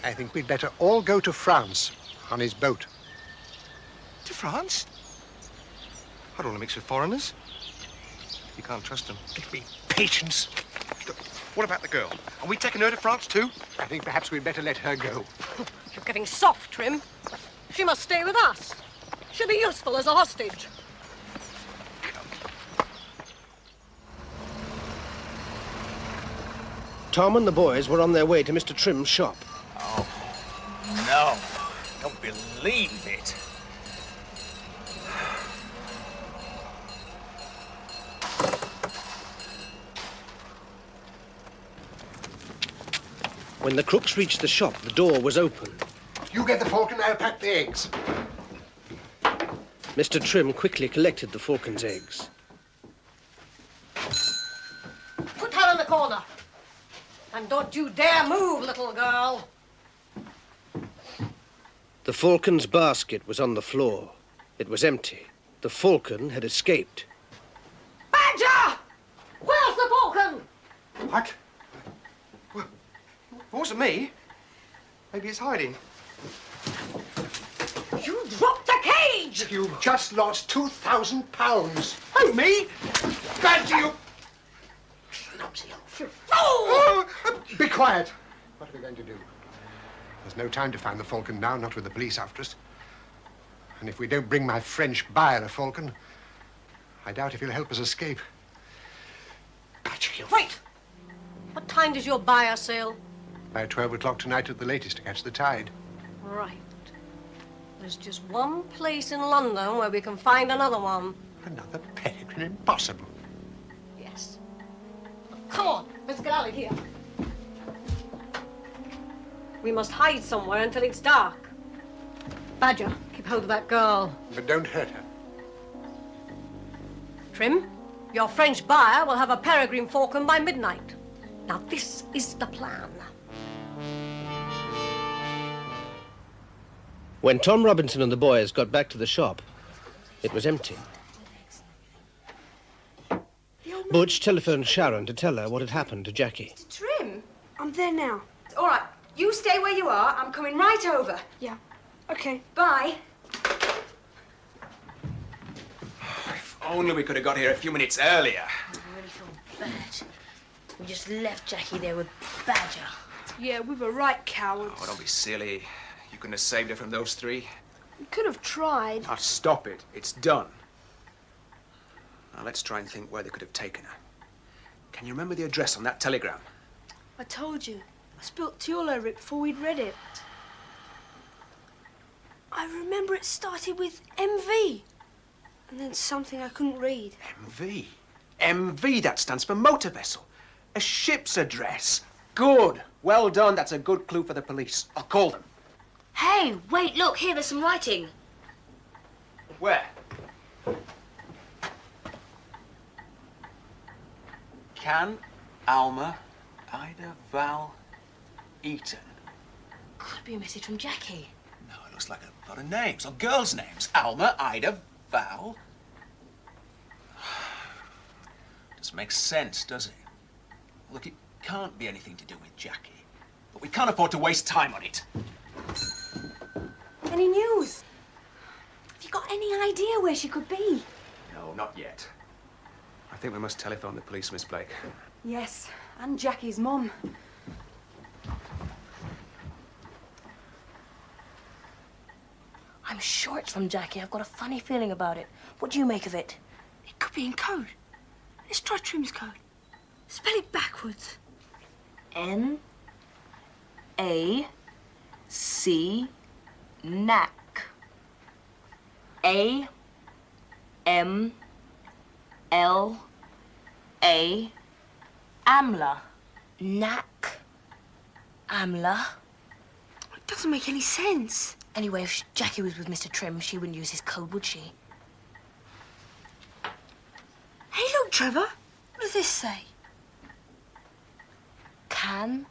I think we'd better all go to France on his boat. To France? I don't want to mix with foreigners. You can't trust them. Give me patience. What about the girl? Are we taking her to France too? I think perhaps we'd better let her go. You're getting soft, Trim. She must stay with us. She'll be useful as a hostage. Tom and the boys were on their way to Mr. Trim's shop. Oh, no. Don't believe it. When the crooks reached the shop, the door was open. You get the falcon, I'll pack the eggs. Mr. Trim quickly collected the falcon's eggs. Put her in the corner. And don't you dare move, little girl. The falcon's basket was on the floor. It was empty. The falcon had escaped. Badger! Where's the falcon? What? Well, it wasn't me. Maybe it's hiding. You dropped the cage! You've just lost £2,000. Oh, me? Badger, you... Clumsy old You fool! Oh, Be quiet. What are we going to do? There's no time to find the falcon now, not with the police after us. And if we don't bring my French buyer a falcon, I doubt if he'll help us escape. Badger, you... Wait! What time does your buyer sail? By 12 o'clock tonight at the latest to catch the tide. Right. There's just one place in London where we can find another one. Another peregrine? Impossible. Yes. Come on, let's get out of here. We must hide somewhere until it's dark. Badger, keep hold of that girl. But don't hurt her. Trim, your French buyer will have a peregrine falcon by midnight. Now, this is the plan. When Tom Robinson and the boys got back to the shop, it was empty. Butch telephoned Sharon to tell her what had happened to Jackie. Trim? I'm there now. All right, you stay where you are. I'm coming right over. Yeah. Okay. Bye. If only we could have got here a few minutes earlier. I really feel bad. We just left Jackie there with Badger. Yeah, we were right cowards. Oh, don't be silly. You couldn't have saved her from those three. We could have tried. Now, stop it. It's done. Now, let's try and think where they could have taken her. Can you remember the address on that telegram? I told you. I spilt tea all over it before we'd read it. I remember it started with MV. And then something I couldn't read. MV? MV, that stands for motor vessel. A ship's address. Good. Well done. That's a good clue for the police. I'll call them. Hey, wait, look, here, there's some writing. Where? Can Alma, Ida, Val, Eaton. Could be a message from Jackie. No, it looks like a lot of names, or girls' names. Alma, Ida, Val. Doesn't make sense, does it? Look, it can't be anything to do with Jackie. But we can't afford to waste time on it. Any news? Have you got any idea where she could be? No, not yet. I think we must telephone the police, Miss Blake. Yes, and Jackie's mum. I'm sure it's from Jackie. I've got a funny feeling about it. What do you make of it? It could be in code. Let's try Trim's code. Spell it backwards. N-A-C, knack. A-M-L-A, Amla. Knack. Amla. It doesn't make any sense. Anyway, if Jackie was with Mr. Trim, she wouldn't use his code, would she? Hey, look, Trevor. What does this say? Canal.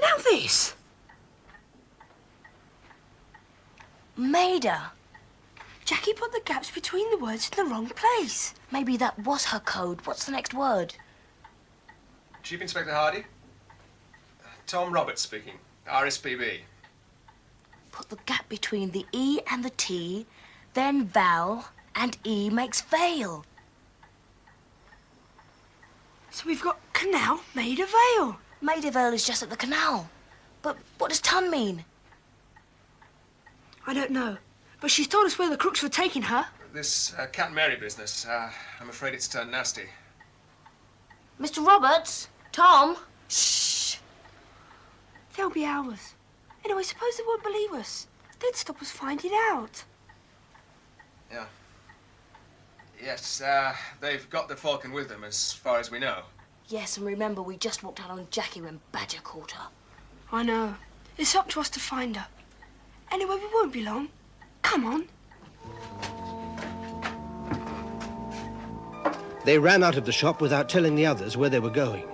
Now this. Maida. Jackie put the gaps between the words in the wrong place. Maybe that was her code. What's the next word? Chief Inspector Hardy. Tom Roberts speaking. RSPB. Put the gap between the E and the T, then Val, and E makes Vale. So we've got canal, Maida Vale. Maida Vale is just at the canal. But what does ton mean? I don't know. But she's told us where the crooks were taking her. This Cat Mary business, I'm afraid it's turned nasty. Mr. Roberts? Tom? Shh. There'll be hours. Anyway, suppose they won't believe us. They'd stop us finding out. Yeah. Yes, they've got the Falcon with them, as far as we know. Yes, and remember, we just walked out on Jackie when Badger caught her. I know. It's up to us to find her. Anyway, we won't be long. Come on. They ran out of the shop without telling the others where they were going.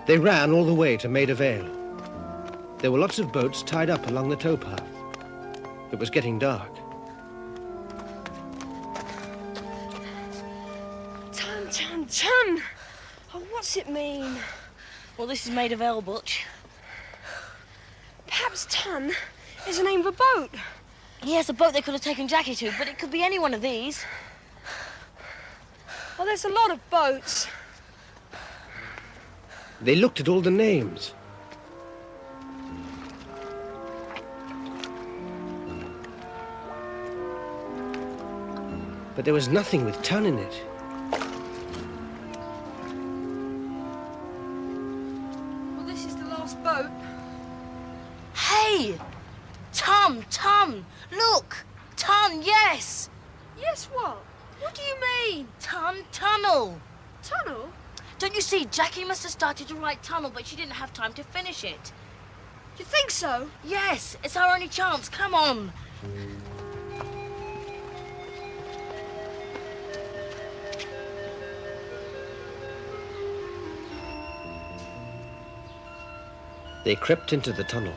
They ran all the way to Maida Vale. There were lots of boats tied up along the towpath. It was getting dark. Ton. Oh, what's it mean? Well, this is Maida Vale, Butch. Perhaps Ton is the name of a boat. Yes, a boat they could have taken Jackie to, but it could be any one of these. Well, there's a lot of boats. They looked at all the names. But there was nothing with ton in it. Well, this is the last boat. Hey! Tom! Look! Ton, yes! Yes, what? What do you mean? Tunnel! Tunnel? Don't you see, Jackie must have started to write tunnel, but she didn't have time to finish it. You think so? Yes, it's our only chance. Come on. They crept into the tunnel.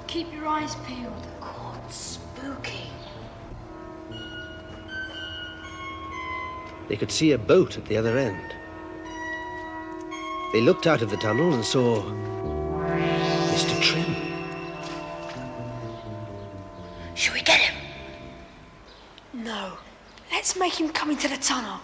Keep your eyes peeled. God, spooky. They could see a boat at the other end. They looked out of the tunnel and saw Mr. Trim. Should we get him? No. Let's make him come into the tunnel.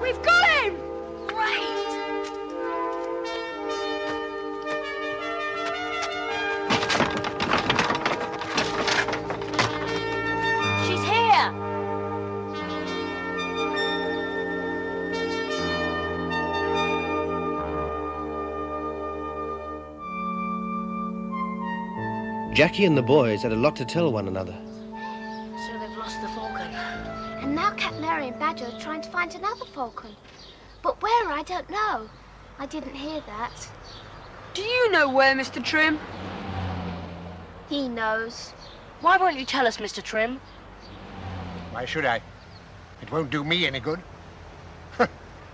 We've got him! Great! She's here! Jackie and the boys had a lot to tell one another. So they've lost the falcon. And now Cat Mary and Badger are trying to find another falcon. But where, I don't know. I didn't hear that. Do you know where, Mr. Trim? He knows. Why won't you tell us, Mr. Trim? Why should I? It won't do me any good.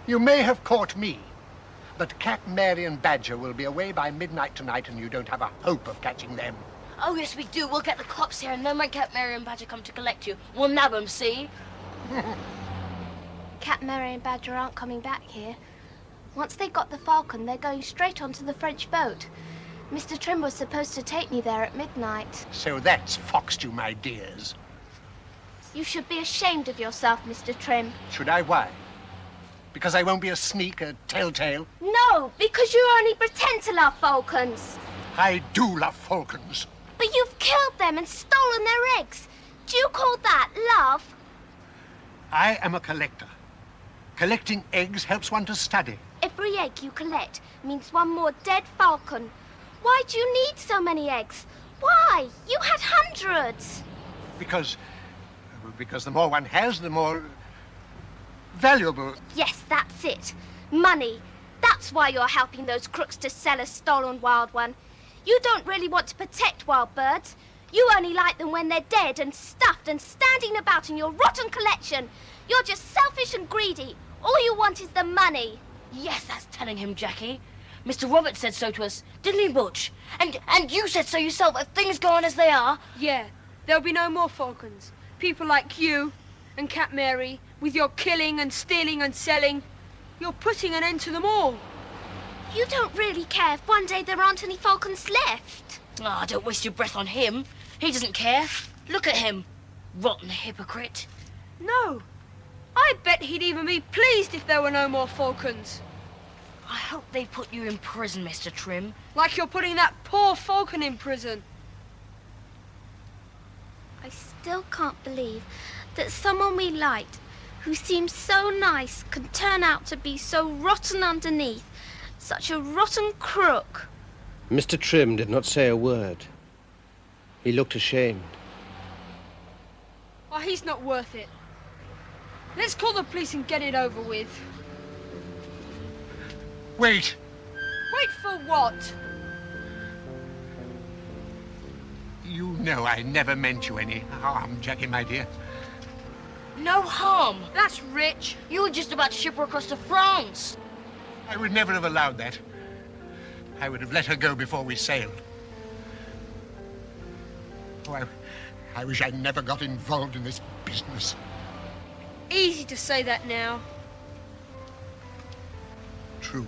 You may have caught me, but Cat Mary and Badger will be away by midnight tonight, and you don't have a hope of catching them. Oh, yes, we do. We'll get the cops here, and then when Cat Mary and Badger come to collect you, we'll nab them, see? Cat Mary and Badger aren't coming back here. Once they got the falcon, they're going straight onto the French boat. Mr. Trim was supposed to take me there at midnight. So that's foxed you, my dears. You should be ashamed of yourself, Mr. Trim. Should I? Why? Because I won't be a sneak, a telltale? No, because you only pretend to love falcons. I do love falcons. But you've killed them and stolen their eggs. Do you call that love? I am a collector. Collecting eggs helps one to study. Every egg you collect means one more dead falcon. Why do you need so many eggs? Why? You had hundreds. Because the more one has, the more valuable. Yes, that's it. Money. That's why you're helping those crooks to sell a stolen wild one. You don't really want to protect wild birds. You only like them when they're dead and stuffed and standing about in your rotten collection. You're just selfish and greedy. All you want is the money. Yes, that's telling him, Jackie. Mr. Roberts said so to us, didn't he, Butch? And you said so yourself. If things go on as they are... Yeah, there'll be no more falcons. People like you and Cat Mary, with your killing and stealing and selling, you're putting an end to them all. You don't really care if one day there aren't any falcons left. Ah, don't waste your breath on him. He doesn't care. Look at him. Rotten hypocrite. No. I bet he'd even be pleased if there were no more falcons. I hope they put you in prison, Mr. Trim. Like you're putting that poor falcon in prison. I still can't believe that someone we liked, who seemed so nice, can turn out to be so rotten underneath. Such a rotten crook. Mr. Trim did not say a word. He looked ashamed. Oh, he's not worth it. Let's call the police and get it over with. Wait. Wait for what? You know I never meant you any harm, Jackie, my dear. No harm. That's rich. You were just about to ship her across to France. I would never have allowed that. I would have let her go before we sailed. Oh, I wish I'd never got involved in this business. Easy to say that now. True.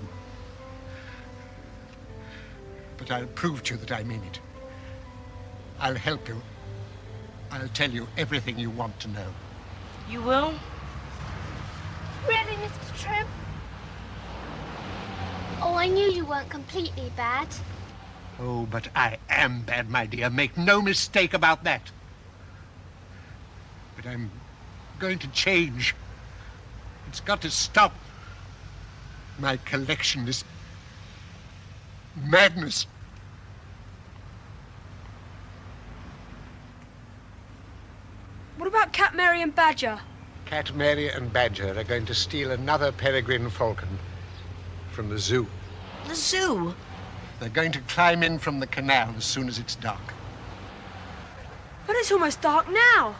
But I'll prove to you that I mean it. I'll help you. I'll tell you everything you want to know. You will? Really, Mr. Trim? Oh, I knew you weren't completely bad. Oh, but I am bad, my dear. Make no mistake about that. But I'm going to change. It's got to stop. My collection is madness. What about Cat Mary and Badger? Cat Mary and Badger are going to steal another peregrine falcon from the zoo. The zoo? They're going to climb in from the canal as soon as it's dark. But it's almost dark now.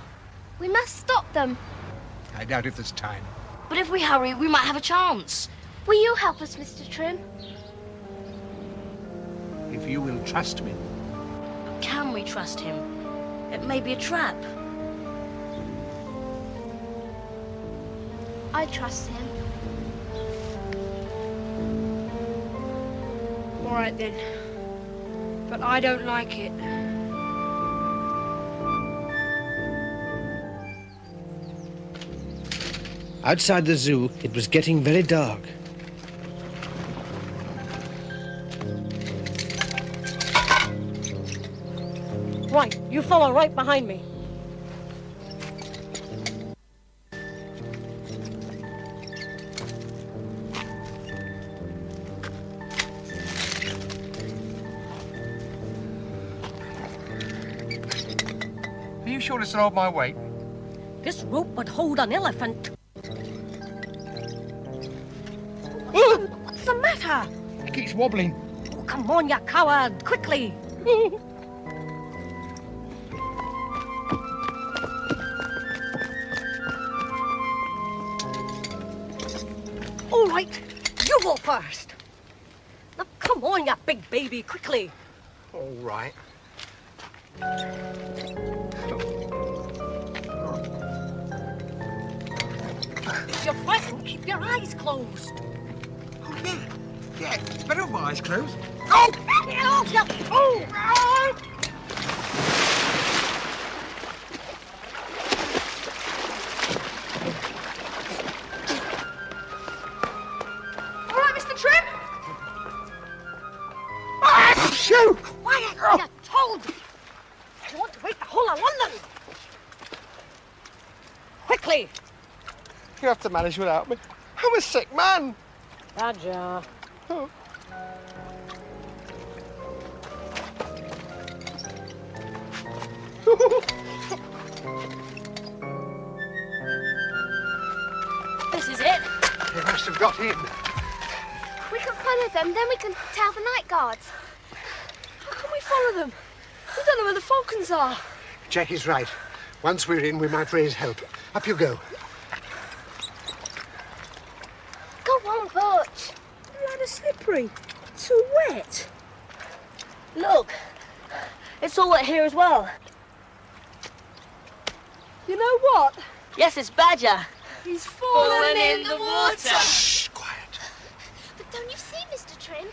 We must stop them. I doubt if there's time. But if we hurry, we might have a chance. Will you help us, Mr. Trim? If you will trust me. Can we trust him? It may be a trap. I trust him. All right then. But I don't like it. Outside the zoo, it was getting very dark. Right, you follow right behind me. Are you sure this will hold my weight? This rope would hold an elephant. What's the matter? It keeps wobbling. Oh, come on, you coward! Quickly! All right, you go first. Now, come on, you big baby, quickly. All right. If you're frightened, keep your eyes closed. Oh, yeah. Yeah, it's better with my eyes closed. Oh! Get off, you fool! All right, Mr. Trim? Shoot! Quiet, you toad! I want to wake the whole of London. Quickly! You have to manage without me. I'm a sick man. Badger. Oh. This is it. They must have got in. We can follow them, then we can tell the night guards. How can we follow them? We don't know where the falcons are. Jackie's right. Once we're in, we might raise help. Up you go. Go on, Butch. Rather slippery. Too wet. Look, it's all wet here as well. You know what? Yes, it's Badger. He's fallen in the water. Shh, quiet. But don't you see, Mr. Trim?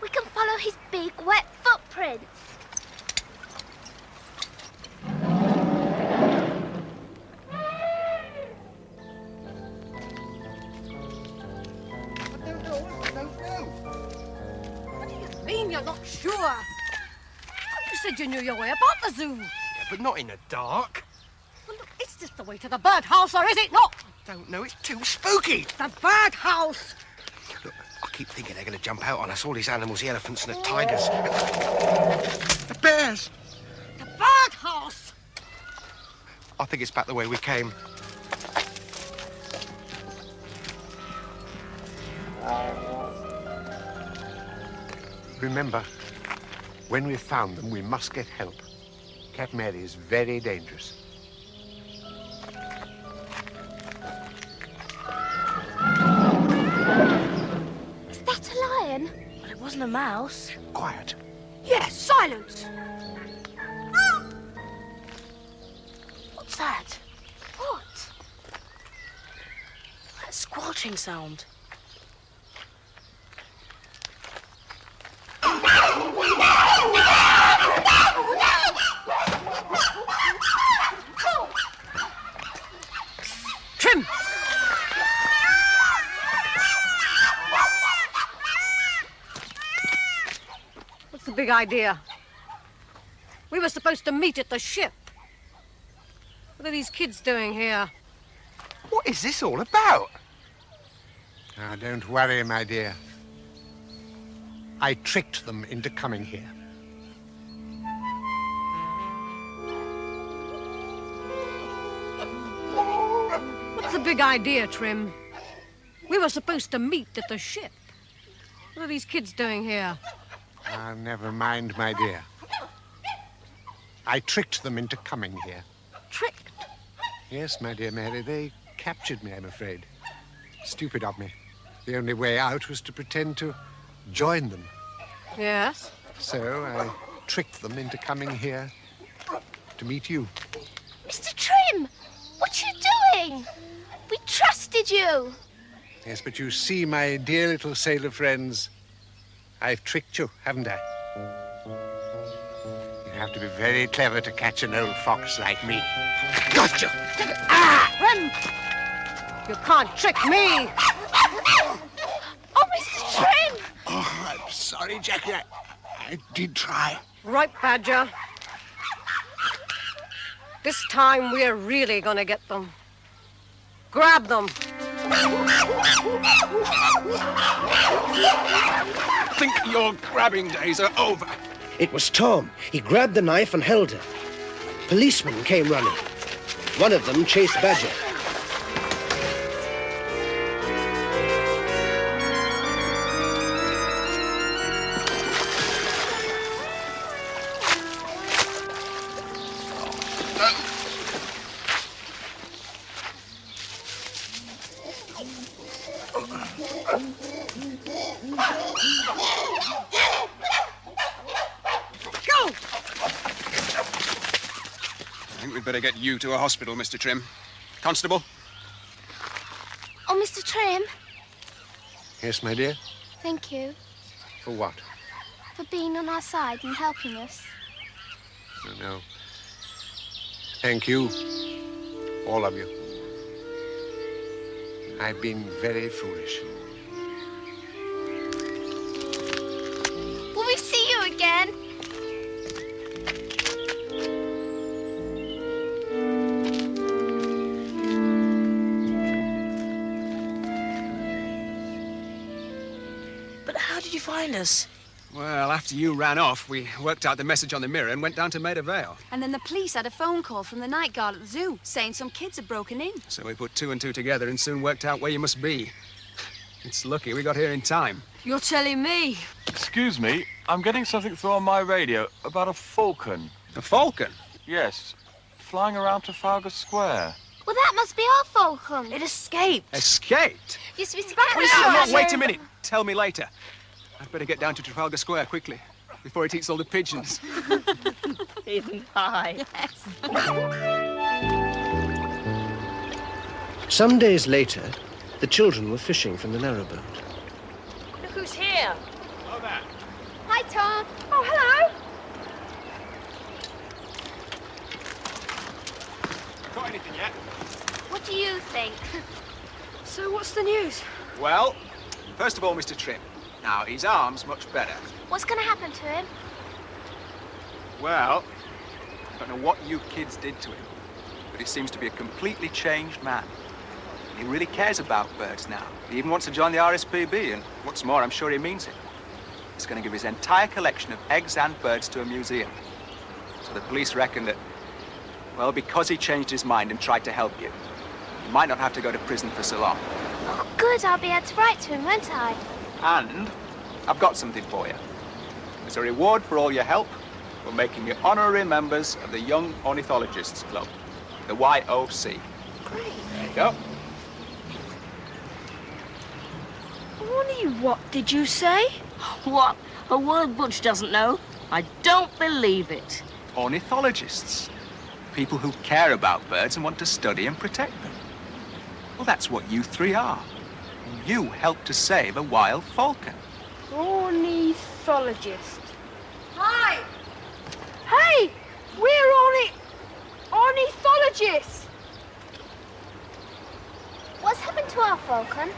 We can follow his big, wet footprints. I don't know. What do you mean you're not sure? You said you knew your way about the zoo. Yeah, but not in the dark. Well, look, is this the way to the birdhouse, or is it not? Don't know, it's too spooky. The birdhouse! Look, I keep thinking they're going to jump out on us, all these animals, the elephants and the tigers. The bears! The birdhouse! I think it's back the way we came. Remember, when we've found them, we must get help. Cat Mary is very dangerous. Is that a lion? But it wasn't a mouse. Quiet. Yes, silence. What's that? What? That squelching sound. Trim! What's the big idea? We were supposed to meet at the ship. What are these kids doing here? What is this all about? Now, don't worry, my dear. I tricked them into coming here. What's the big idea, Trim? We were supposed to meet at the ship. What are these kids doing here? Ah, never mind, my dear. I tricked them into coming here. Tricked? Yes, my dear Mary, they captured me, I'm afraid. Stupid of me. The only way out was to pretend to join them. Yes? So I tricked them into coming here to meet you. Mr. Trim, what are you doing? We trusted you. Yes, but you see, my dear little sailor friends, I've tricked you, haven't I? You have to be very clever to catch an old fox like me. Got you! Trim! You can't trick me! Oh, Mr. Trim! Oh, I'm sorry, Jackie. I did try. Right, Badger. This time we're really gonna get them. Grab them. I think your grabbing days are over. It was Tom. He grabbed the knife and held her. Policemen came running. One of them chased Badger. I think we'd better get you to a hospital, Mr. Trim. Constable? Oh, Mr. Trim, Yes, my dear? thank you For what? for being on our side and helping us. Oh, no. Thank you, all of you. I've been very foolish. Will we see you again? But how did you find us? Well, after you ran off, we worked out the message on the mirror and went down to Maida Vale. And then the police had a phone call from the night guard at the zoo saying some kids had broken in. So we put two and two together and soon worked out where you must be. It's lucky we got here in time. You're telling me? Excuse me, I'm getting something through on my radio about a falcon. A falcon? Yes, flying around Trafalgar Square. Well, that must be our falcon. It escaped. Escaped? Yes, Mr. No, wait a minute. Tell me later. I'd better get down to Trafalgar Square quickly, before it eats all the pigeons. In pie. Some days later, the children were fishing from the narrowboat. Look who's here. Oh, there. Hi, Tom. Oh, hello. Got anything yet? What do you think? So what's the news? Well, first of all, Mr. Trim. Now, his arm's much better. What's going to happen to him? Well, I don't know what you kids did to him, but he seems to be a completely changed man. He really cares about birds now. He even wants to join the RSPB, and what's more, I'm sure he means it. He's going to give his entire collection of eggs and birds to a museum. So the police reckon that, well, because he changed his mind and tried to help you, he might not have to go to prison for so long. Oh, good. I'll be able to write to him, won't I? And I've got something for you. As a reward for all your help, we're making you honorary members of the Young Ornithologists Club, the YOC. Great. There you go. Ronnie, what did you say? What? A word Butch doesn't know? I don't believe it. Ornithologists. People who care about birds and want to study and protect them. Well, that's what you three are. You helped to save a wild falcon. Ornithologist. Hi. Hey, we're ornithologists. What's happened to our falcon?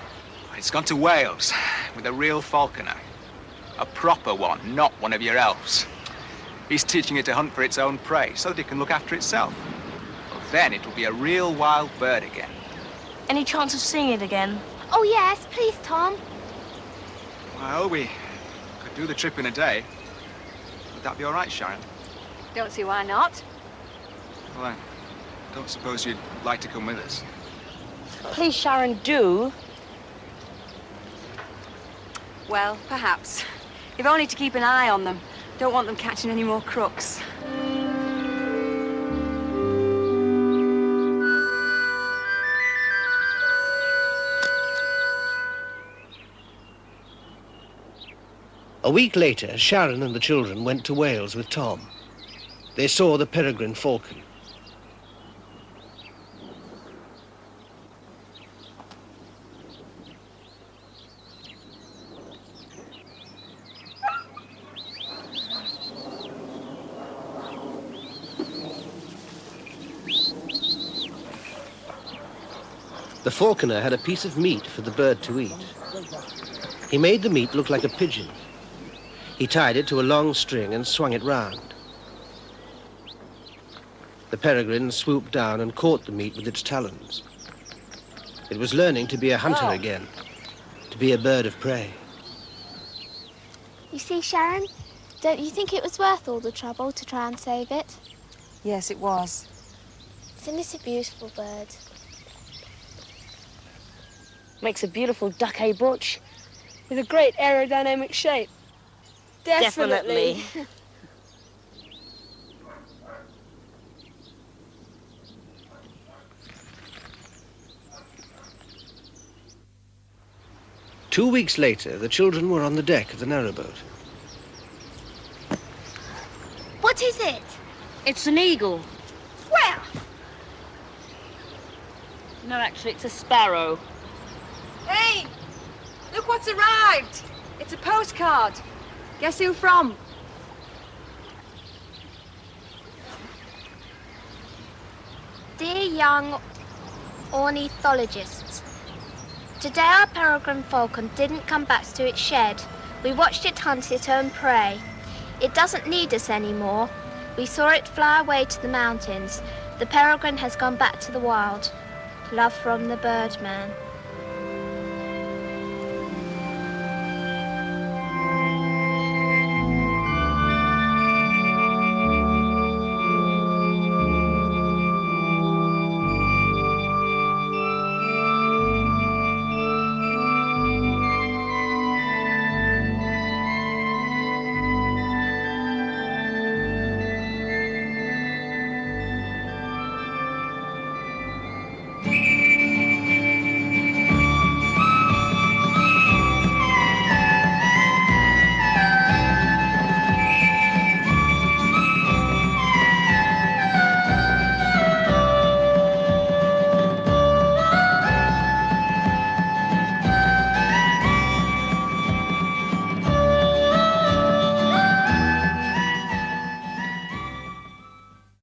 It's gone to Wales with a real falconer. A proper one, not one of your elves. He's teaching it to hunt for its own prey so that it can look after itself. Well, then it'll be a real wild bird again. Any chance of seeing it again? Oh, yes, please, Tom. Well, we could do the trip in a day. Would that be all right, Sharon? Don't see why not. Well, I don't suppose you'd like to come with us. Please, Sharon, do. Well, perhaps. If only to keep an eye on them. Don't want them catching any more crooks. A week later, Sharon and the children went to Wales with Tom. They saw the peregrine falcon. The falconer had a piece of meat for the bird to eat. He made the meat look like a pigeon. He tied it to a long string and swung it round. The peregrine swooped down and caught the meat with its talons. It was learning to be a hunter again, to be a bird of prey. You see, Sharon, don't you think it was worth all the trouble to try and save it? Yes, it was. Isn't it a beautiful bird? Makes a beautiful duck, eh, Butch? With a great aerodynamic shape. Definitely. 2 weeks later, the children were on the deck of the narrowboat. What is it? It's an eagle. Where? No, actually, it's a sparrow. Hey, look what's arrived. It's a postcard. Guess who from? Dear young ornithologists, today our peregrine falcon didn't come back to its shed. We watched it hunt its own prey. It doesn't need us anymore. We saw it fly away to the mountains. The peregrine has gone back to the wild. Love from the Birdman.